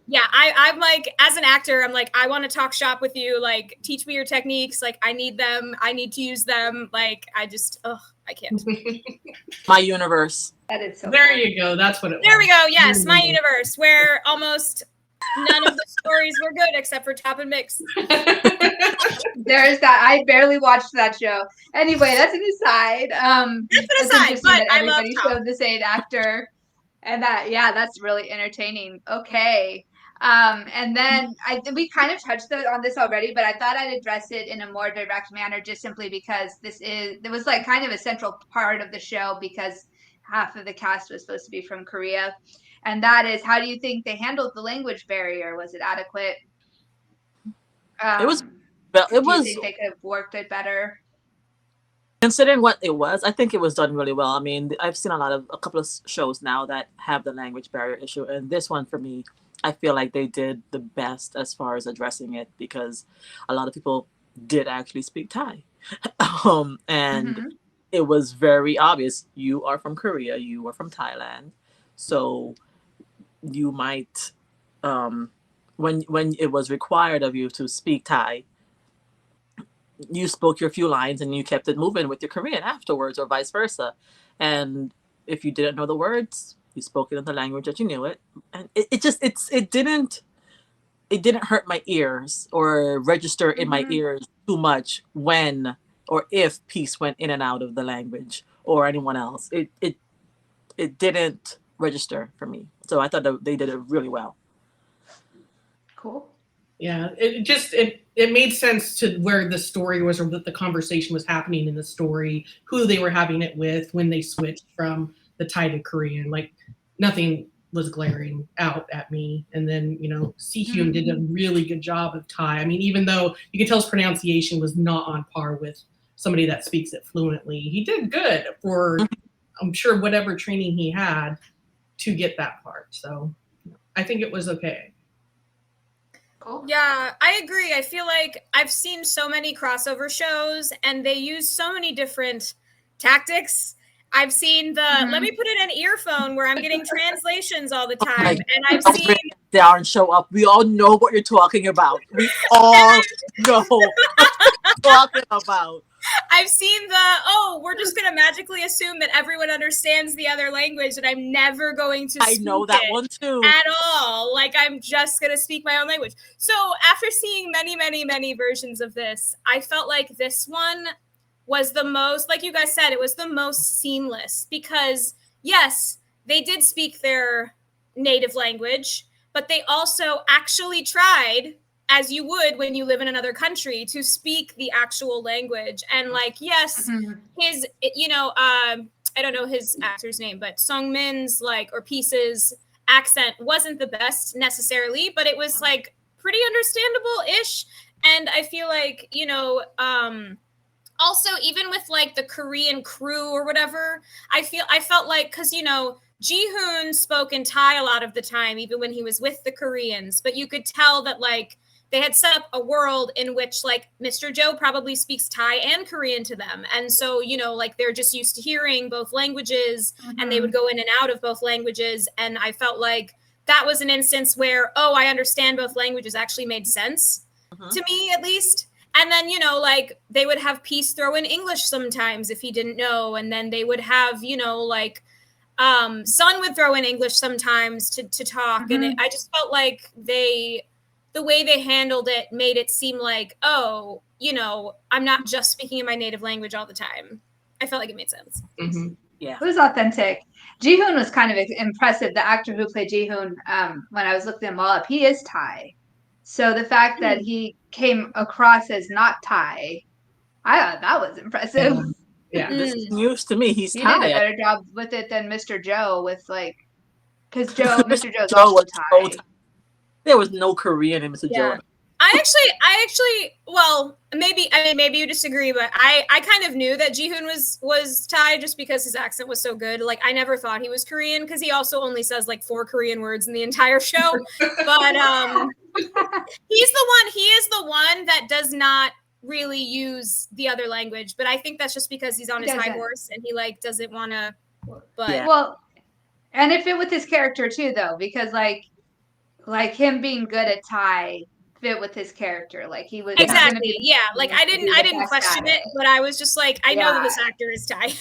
yeah, I'm like, as an actor, I'm like, I want to talk shop with you. Like, teach me your techniques. Like, I need them. I need to use them. Like, I can't. My Universe. That is so There funny. you go. That's what it was. There we go. Yes, My Universe, where almost none of the stories were good except for Top and Mix. There's that. I barely watched that show. Anyway, that's an aside. That's an aside, interesting but that I love everybody Top. showed the same actor. And that's really entertaining. Okay. And then we kind of touched on this already, but I thought I'd address it in a more direct manner just simply because it was like kind of a central part of the show because half of the cast was supposed to be from Korea. And that is, how do you think they handled the language barrier? Was it adequate? It was. Do It you was. think they could have worked it better? Considering what it was, I think it was done really well. I mean, I've seen a couple of shows now that have the language barrier issue, and this one for me, I feel like they did the best as far as addressing it because a lot of people did actually speak Thai, and it was very obvious. You are from Korea. You are from Thailand, so you might, um, when it was required of you to speak Thai, you spoke your few lines and you kept it moving with your Korean afterwards, or vice versa. And if you didn't know the words, you spoke it in the language that you knew it, and it didn't hurt my ears or register in my ears too much when or if Peace went in and out of the language or anyone else. It didn't register for me. So I thought that they did it really well. Cool. Yeah, it made sense to where the story was, or that the conversation was happening in the story, who they were having it with when they switched from the Thai to Korean. Like nothing was glaring out at me. And then, Sehyun did a really good job of Thai. I mean, even though you could tell his pronunciation was not on par with somebody that speaks it fluently, he did good for, I'm sure, whatever training he had to get that part. So I think it was okay. Cool. Yeah, I agree. I feel like I've seen so many crossover shows and they use so many different tactics. I've seen let me put in an earphone where I'm getting translations all the time. And I've seen down show up. We all know what you're talking about. We all know what you're talking about. I've seen we're just going to magically assume that everyone understands the other language and I'm never going to speak know that it one too. At all. Like, I'm just going to speak my own language. So after seeing many, many, many versions of this, I felt like this one was the most, like you guys said, it was the most seamless because, yes, they did speak their native language, but they also actually tried, as you would when you live in another country, to speak the actual language. And like, yes, his, I don't know his actor's name, but Song Min's or Peace's accent wasn't the best necessarily, but it was like pretty understandable-ish. And I feel like, also even with like the Korean crew or whatever, I felt like, because Ji-hoon spoke in Thai a lot of the time, even when he was with the Koreans, but you could tell that like they had set up a world in which like Mr. Joe probably speaks Thai and Korean to them. And so, like they're just used to hearing both languages and they would go in and out of both languages. And I felt like that was an instance where, I understand both languages actually made sense to me, at least. And then, like they would have Peace throw in English sometimes if he didn't know. And then they would have, Sun would throw in English sometimes to talk. And I just felt like the way they handled it made it seem like, I'm not just speaking in my native language all the time. I felt like it made sense. Yeah. It was authentic. Ji-hoon was kind of impressive. The actor who played Ji-hoon, when I was looking him all up, he is Thai. So the fact that he came across as not Thai, I thought that was impressive. Yeah. This is news to me. He did a better job with it than Mr. Joe because Mr. Joe's also Thai. There was no Korean in Mr. Joe. I actually, well, maybe you disagree, but I kind of knew that Ji-hoon was Thai just because his accent was so good. Like, I never thought he was Korean because he also only says like 4 Korean words in the entire show. But he is the one that does not really use the other language. But I think that's just because he's on his high horse and he like doesn't want to. But well, and it fit with his character too, though, because like him being good at Thai fit with his character. Like he was exactly, like I didn't question it, but I was just like, I know that this actor is Thai.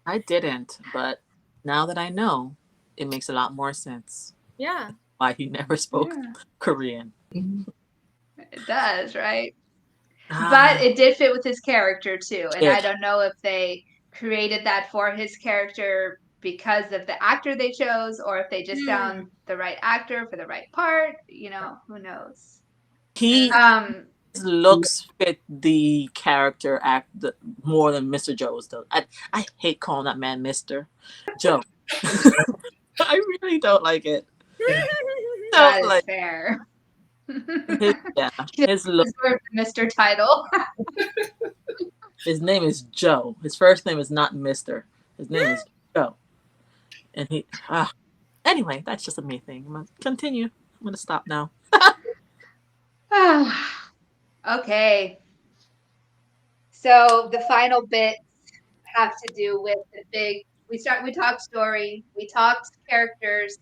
I didn't, but now that I know, it makes a lot more sense. Yeah. Why he never spoke Korean. It does, right? But it did fit with his character too, and I don't know if they created that for his character because of the actor they chose, or if they just found the right actor for the right part. Who knows? His looks fit the character more than Mr. Joe's though. I hate calling that man Mr. Joe. I really don't like it. That is fair. His look, Mr. title. His name is Joe. His first name is not Mr. His name is Joe. And he, anyway, that's just a me thing. I'm gonna continue. I'm gonna stop now. Okay. So the final bit have to do with the big. We talked story, we talked characters,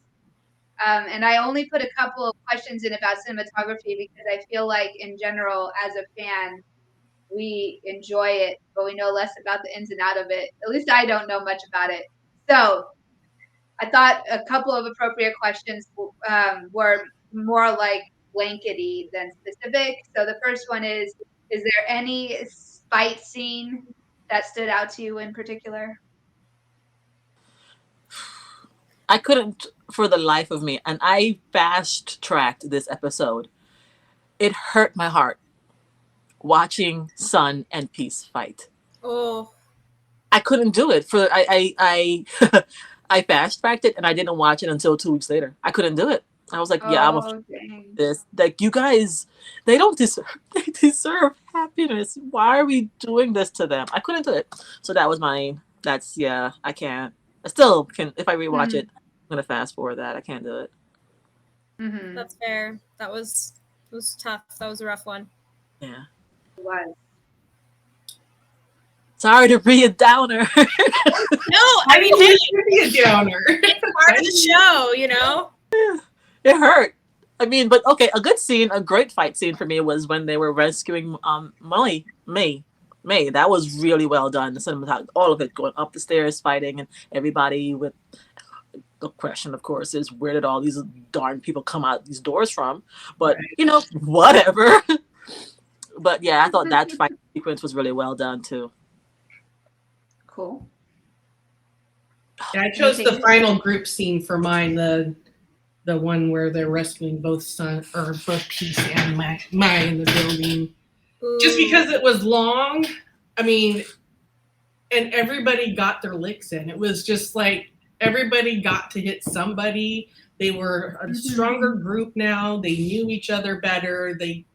and I only put a couple of questions in about cinematography because I feel like in general, as a fan, we enjoy it, but we know less about the ins and out of it. At least I don't know much about it. So I thought a couple of appropriate questions were more like blankety than specific. So the first one is there any fight scene that stood out to you in particular? I couldn't for the life of me, and I fast tracked this episode. It hurt my heart watching Sun and Peace fight. Oh, I couldn't do it. I fast tracked it and I didn't watch it until 2 weeks later. I couldn't do it. I was like, yeah, I'm a Dang. this. Like, you guys, they don't deserve. They deserve happiness. Why are we doing this to them? I couldn't do it. So that was mine. That's I can't. I still can. If I rewatch it, I'm gonna fast forward that. I can't do it. Mm-hmm. that's fair. It was tough. That was a rough one. Yeah. It was. Sorry to be a downer. No, I mean, hey, be a downer. it's part of the show, you know? It hurt. I mean, but okay, a good scene, a great fight scene for me was when they were rescuing May. That was really well done. The cinematography, all of it, going up the stairs, fighting, and everybody with. The question, of course, is where did all these darn people come out these doors from? But whatever. But yeah, I thought that fight sequence was really well done too. Cool. Yeah, I chose the final group scene for mine, the one where they're rescuing both Peace and Mai in the building. Ooh. Just because it was long, I mean, and everybody got their licks in. It was just like everybody got to hit somebody. They were a stronger group now. They knew each other better. They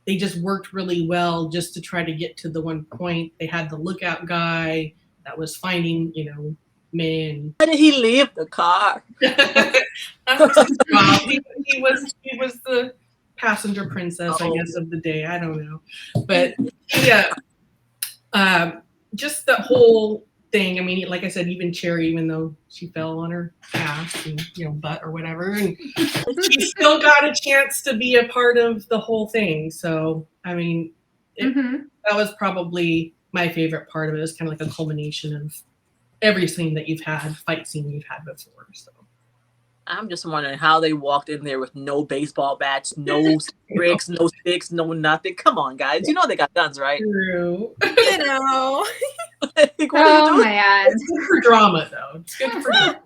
just worked really well just to try to get to the one point. They had the lookout guy that was finding, men. Why did he leave the car? That was his job. He was the passenger princess, I guess, of the day. I don't know, but just the whole thing. I mean, like I said, even Cherry, even though she fell on her ass and butt or whatever, and she still got a chance to be a part of the whole thing. So I mean, that was probably my favorite part of it. It was kind of like a culmination of every scene that fight scene you've had before. So I'm just wondering how they walked in there with no baseball bats, no bricks, no sticks, no nothing. Come on, guys. You know they got guns, right? True. You know. Like, what are you doing? Man. It's good for drama, though. It's good for drama.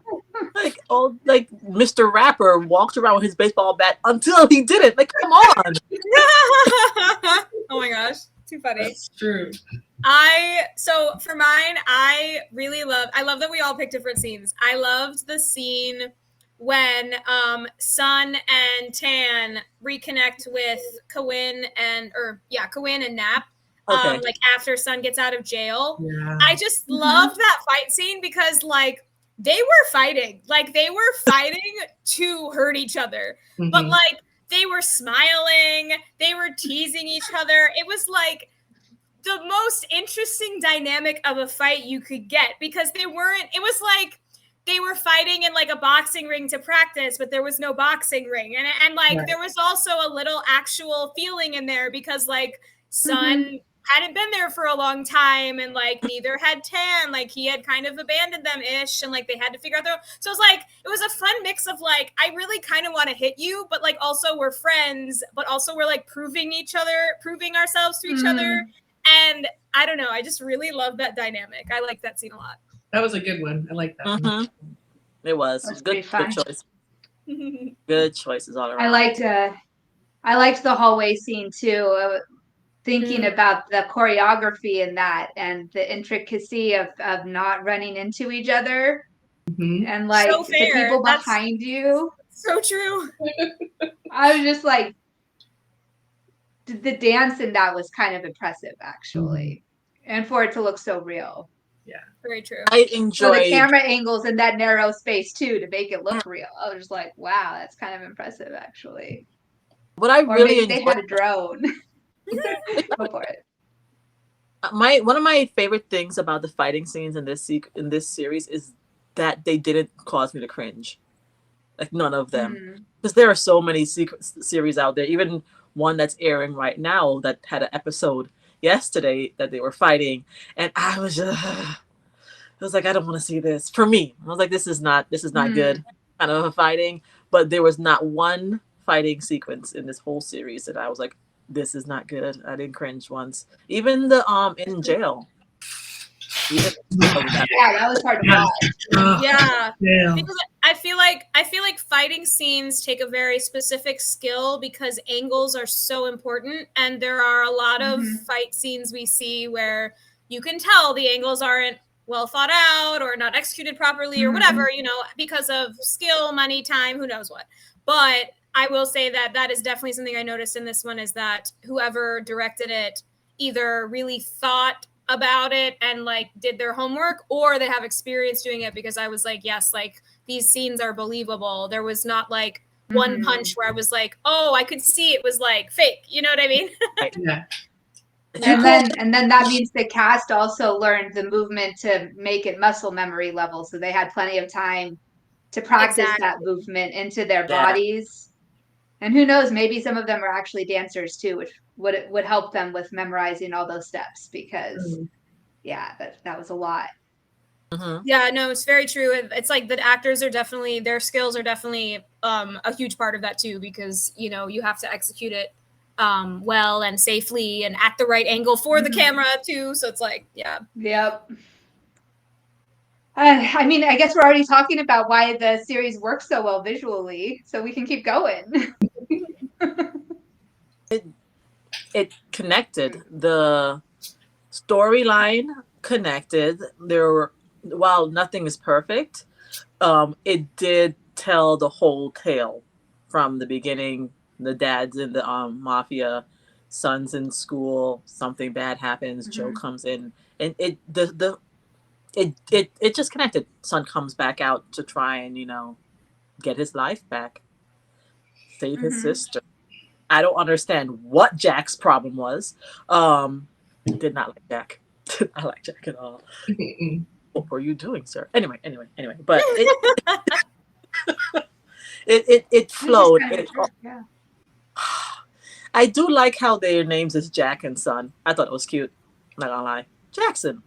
Like Mr. Rapper walked around with his baseball bat until he didn't. Like, come on. Oh my gosh. Too funny. That's true. So for mine, I love that we all picked different scenes. I loved the scene when Sun and Tan reconnect with Kawin and Nap. Okay. Like after Sun gets out of jail. Yeah. I just love that fight scene because like they were fighting. Like they were fighting to hurt each other. Mm-hmm. But like they were smiling, they were teasing each other. It was like the most interesting dynamic of a fight you could get because it was like they were fighting in like a boxing ring to practice, but there was no boxing ring. And like there was also a little actual feeling in there because like Sun hadn't been there for a long time and like neither had Tan. Like he had kind of abandoned them ish and like they had to figure out so it was a fun mix of like I really kind of want to hit you, but like also we're friends, but also we're like proving ourselves to each other. And I don't know, I just really love that dynamic. I like that scene a lot. That was a good one. I like that. Mm-hmm. It was good choice. Good choices all around. I liked the hallway scene too. Thinking about the choreography in that and the intricacy of not running into each other and like so the people behind you. So true. I was just like, the dance in that was kind of impressive actually, and for it to look so real. Yeah, very true. I enjoyed the camera angles in that narrow space too to make it look real. I was just like, wow, that's kind of impressive actually. But I really they had a drone. Go for it. One of my favorite things about the fighting scenes in this series is that they didn't cause me to cringe. Like none of them, because there are so many series out there. Even one that's airing right now that had an episode yesterday that they were fighting, and I was just, I was like, I don't want to see this. For me, I was like, this is not good, kind of a fighting. But there was not one fighting sequence in this whole series that I was like, this is not good. I didn't cringe once. Even the in jail. Even Yeah, that was hard to watch. Yeah. Because I feel like fighting scenes take a very specific skill because angles are so important, and there are a lot of fight scenes we see where you can tell the angles aren't well thought out or not executed properly or whatever, because of skill, money, time, who knows what. But I will say that that is definitely something I noticed in this one, is that whoever directed it either really thought about it and like did their homework, or they have experience doing it, because I was like, yes, like these scenes are believable. There was not like one punch where I was like, oh, I could see it was like fake. You know what I mean? Yeah. And then that means the cast also learned the movement to make it muscle memory level, so they had plenty of time to practice that movement into their bodies. And who knows, maybe some of them are actually dancers too, which would help them with memorizing all those steps, because yeah, that was a lot. Yeah, no, it's very true. It's like the actors are definitely, their skills are definitely a huge part of that too, because you have to execute it well and safely and at the right angle for the camera too. So it's like, yeah. Yep. I mean, I guess we're already talking about why the series works so well visually, so we can keep going. it connected. The storyline connected. There were, while nothing is perfect, it did tell the whole tale from the beginning. The dad's in the mafia, son's in school, something bad happens, Joe comes in, and it just connected. Son comes back out to try and get his life back, save his sister. I don't understand what Jack's problem was. Did not like Jack. Did not like Jack at all. What were you doing, sir? Anyway. But it flowed. I do like how their names is Jack and Son. I thought it was cute. Not gonna lie, Jackson.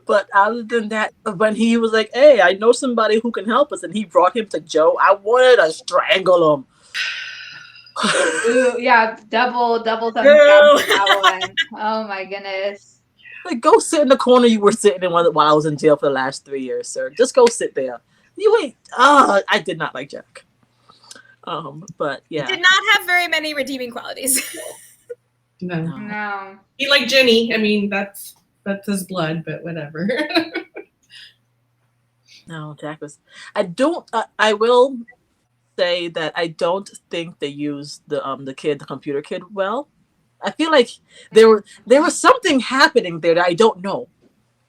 But other than that, when he was like, "Hey, I know somebody who can help us," and he brought him to Joe, I wanted to strangle him. Ooh, yeah, double thumbs down for that one. Oh my goodness. Like, go sit in the corner you were sitting in while I was in jail for the last 3 years, sir. Just go sit there. You ain't. I did not like Jack. But yeah, did not have very many redeeming qualities. No. He liked Jenny. I mean, that's his blood, but whatever. No, Jack was. I don't. I will say that I don't think they used the computer kid well. I feel like there was something happening there that I don't know.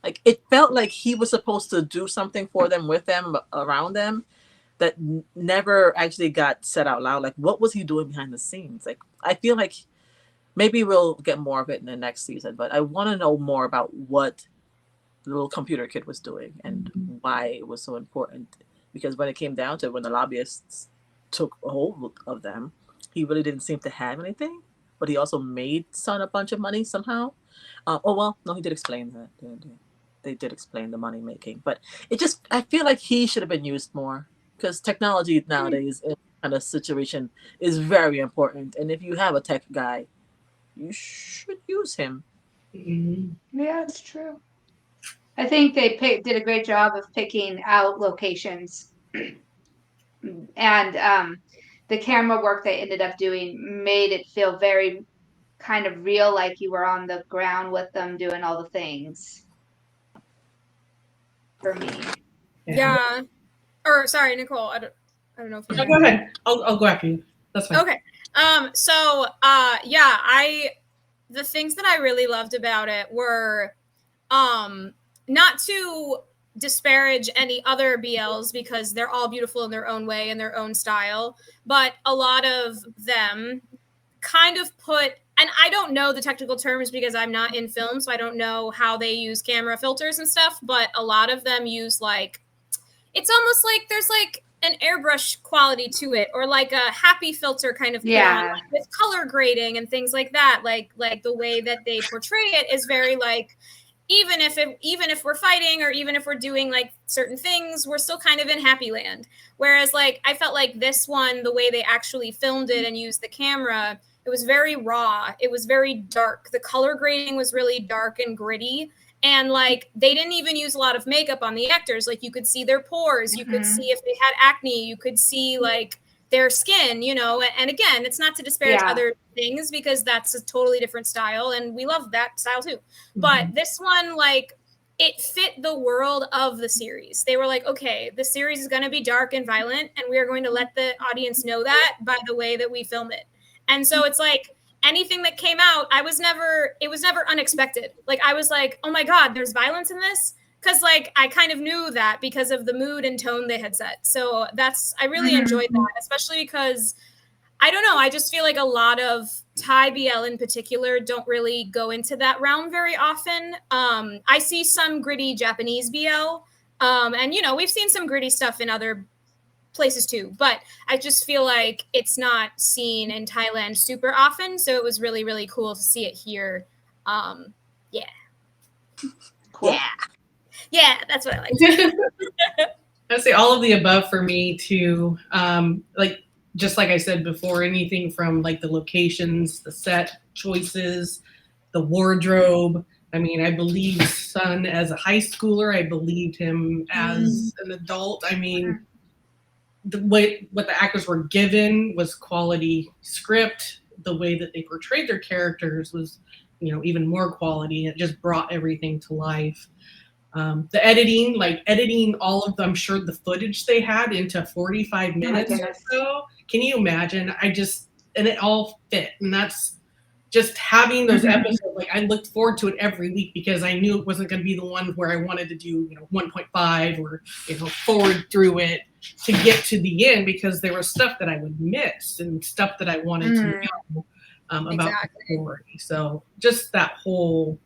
Like, it felt like he was supposed to do something for them, with them, around them, that never actually got said out loud. Like, what was he doing behind the scenes? Like, I feel like maybe we'll get more of it in the next season, but I want to know more about what the little computer kid was doing and why it was so important. Because when it came down to it, when the lobbyists took a hold of them, he really didn't seem to have anything, but he also made Son a bunch of money somehow. No, he did explain that. They did explain the money making, but I feel like he should have been used more, because technology nowadays in kind of situation is very important. And if you have a tech guy, you should use him. Yeah, it's true. I think they did a great job of picking out locations, and the camera work they ended up doing made it feel very kind of real, like you were on the ground with them doing all the things. For me. Yeah. Or sorry, Nicole. I don't know if you. No, go ahead. I'll go after you. That's fine. Okay. The things that I really loved about it were not to disparage any other BLs, because they're all beautiful in their own way and their own style, but a lot of them kind of put, and I don't know the technical terms because I'm not in film, so I don't know how they use camera filters and stuff, but a lot of them use like, it's almost like there's like an airbrush quality to it, or like a happy filter kind of put on, like with color grading and things like that. Like the way that they portray it is very like, even if we're fighting, or even if we're doing like certain things, we're still kind of in happy land. Whereas like I felt like this one, the way they actually filmed it and used the camera, it was very raw. It was very dark. The color grading was really dark and gritty. And like they didn't even use a lot of makeup on the actors. Like you could see their pores, you could see if they had acne, you could see like their skin, you know. And again, it's not to disparage other things, because that's a totally different style and we love that style too. But this one, like, it fit the world of the series. They were like, okay, the series is going to be dark and violent, and we are going to let the audience know that by the way that we film it. And so it's like, anything that came out, it was never unexpected. Like I was like, oh my God, there's violence in this. Cause like, I kind of knew that because of the mood and tone they had set. So I really enjoyed that, especially because I don't know, I just feel like a lot of Thai BL in particular don't really go into that realm very often. I see some gritty Japanese BL, and you know, we've seen some gritty stuff in other places too, but I just feel like it's not seen in Thailand super often, so it was really, really cool to see it here. Yeah. Cool. Yeah, that's what I like. I'd say all of the above for me too. Like just like I said before, anything from like the locations, the set choices, the wardrobe. I mean, I believed Sun as a high schooler. I believed him as an adult. I mean, what the actors were given was quality script. The way that they portrayed their characters was, you know, even more quality. It just brought everything to life. The editing, like editing all of them, I'm sure the footage they had into 45 minutes or so. Can you imagine? And it all fit. And that's just having those episodes. Like I looked forward to it every week because I knew it wasn't going to be the one where I wanted to do, you know, 1.5 or, you know, forward through it to get to the end, because there was stuff that I would miss and stuff that I wanted to know about the story. So just that whole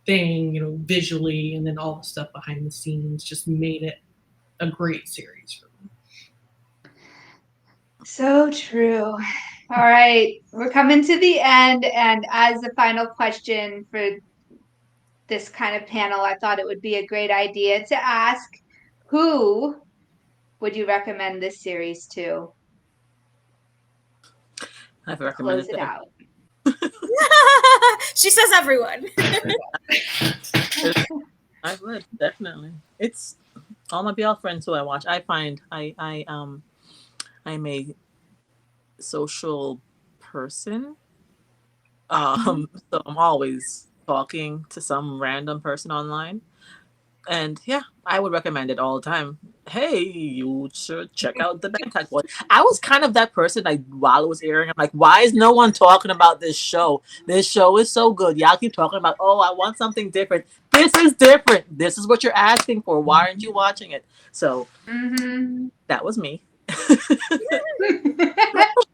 thing, you know, visually, and then all the stuff behind the scenes just made it a great series for me. So true. All right, we're coming to the end, and as a final question for this kind of panel, I thought it would be a great idea to ask, who would you recommend this series to? I've recommended Close it out. She says everyone. I would definitely. It's all my BL friends who I watch. I find I'm a social person. So I'm always talking to some random person online. And yeah, I would recommend it all the time. Hey, you should check out the Bangkok Boy. I was kind of that person, like while it was airing, I'm like, why is no one talking about this show? This show is so good. Y'all keep talking about, oh, I want something different. This is different. This is what you're asking for. Why aren't you watching it? So that was me. So,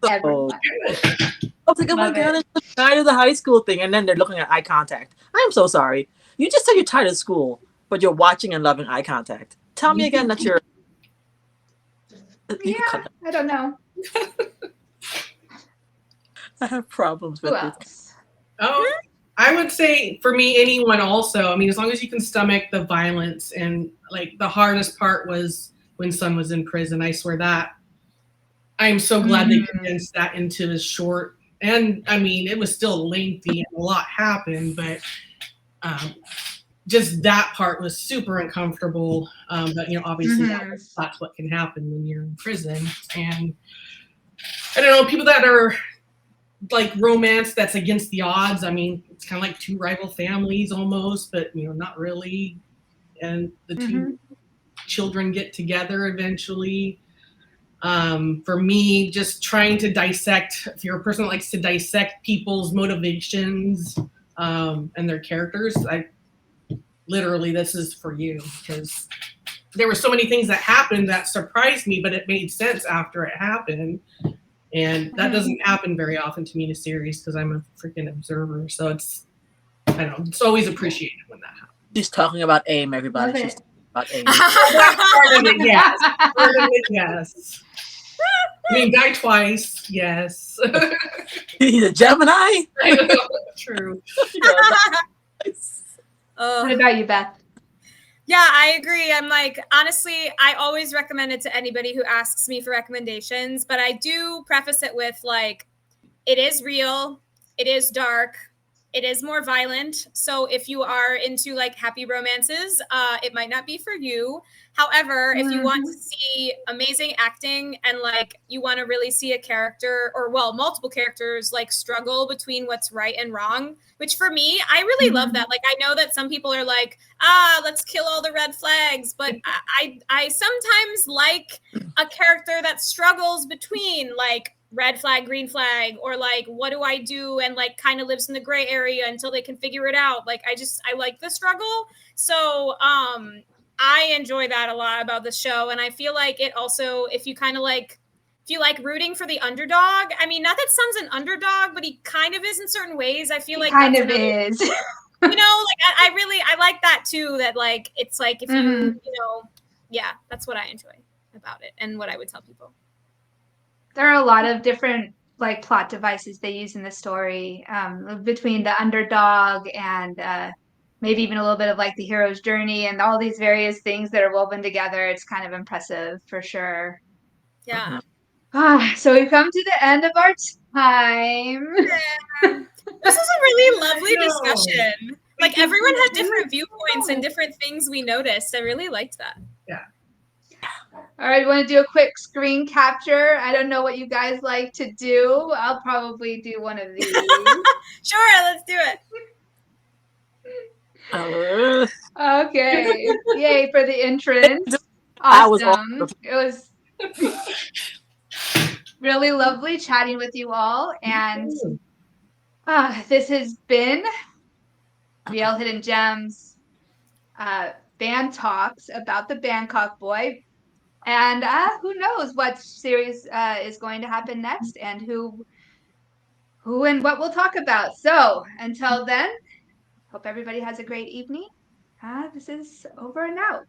I was like, oh my God, I'm so tired of the high school thing. And then they're looking at eye contact. I'm so sorry. You just said you're tired of school, but you're watching and loving eye contact. Tell me again that you're... I don't know. I have problems with this. Oh, I would say for me, anyone also. I mean, as long as you can stomach the violence, and like the hardest part was when Sun was in prison. I swear that. I am so glad they condensed that into a short. And I mean, it was still lengthy and a lot happened, but just that part was super uncomfortable. But you know, obviously that's what can happen when you're in prison. And I don't know, people that are like romance that's against the odds. I mean, it's kind of like two rival families almost, but you know, not really. And the two children get together eventually. For me, just trying to dissect, if you're a person that likes to dissect people's motivations and their characters, literally, this is for you, because there were so many things that happened that surprised me, but it made sense after it happened. And that doesn't happen very often to me in a series because I'm a freaking observer. So it's, I don't know, it's always appreciated when that happens. She's talking about AIM, everybody. She's talking about AIM. Part of it, yes. Part of it, yes. I mean, die twice, yes. He's a Gemini? True. What about you, Beth? Yeah, I agree. I'm like, honestly, I always recommend it to anybody who asks me for recommendations, but I do preface it with like, it is real, it is dark, it is more violent. So if you are into like happy romances, it might not be for you. However, if you want to see amazing acting and like you want to really see a character or well, multiple characters like struggle between what's right and wrong, which for me, I really love that. Like I know that some people are like, let's kill all the red flags, but I sometimes like a character that struggles between like red flag, green flag, or like, what do I do? And like kind of lives in the gray area until they can figure it out. Like, I like the struggle. So, I enjoy that a lot about the show. And I feel like it also, if you kind of like, if you like rooting for the underdog, I mean, not that Sun's an underdog, but he kind of is in certain ways. I feel like kind of is. You know, like I like that too, that like, it's like, if you know, yeah, that's what I enjoy about it and what I would tell people. There are a lot of different like plot devices they use in the story between the underdog and maybe even a little bit of like the hero's journey and all these various things that are woven together. It's kind of impressive for sure. Yeah. So we've come to the end of our time. Yeah. This is a really lovely discussion. Like everyone had different viewpoints and different things we noticed. I really liked that. Yeah. All right, want to do a quick screen capture? I don't know what you guys like to do. I'll probably do one of these. Sure, let's do it. Okay. Yay for the entrance. Awesome. It was really lovely chatting with you all. And this has been Real Hidden Gems Band Talks about the Bangkok Boy. And who knows what series is going to happen next and who and what we'll talk about. So until then, hope everybody has a great evening. This is over and out.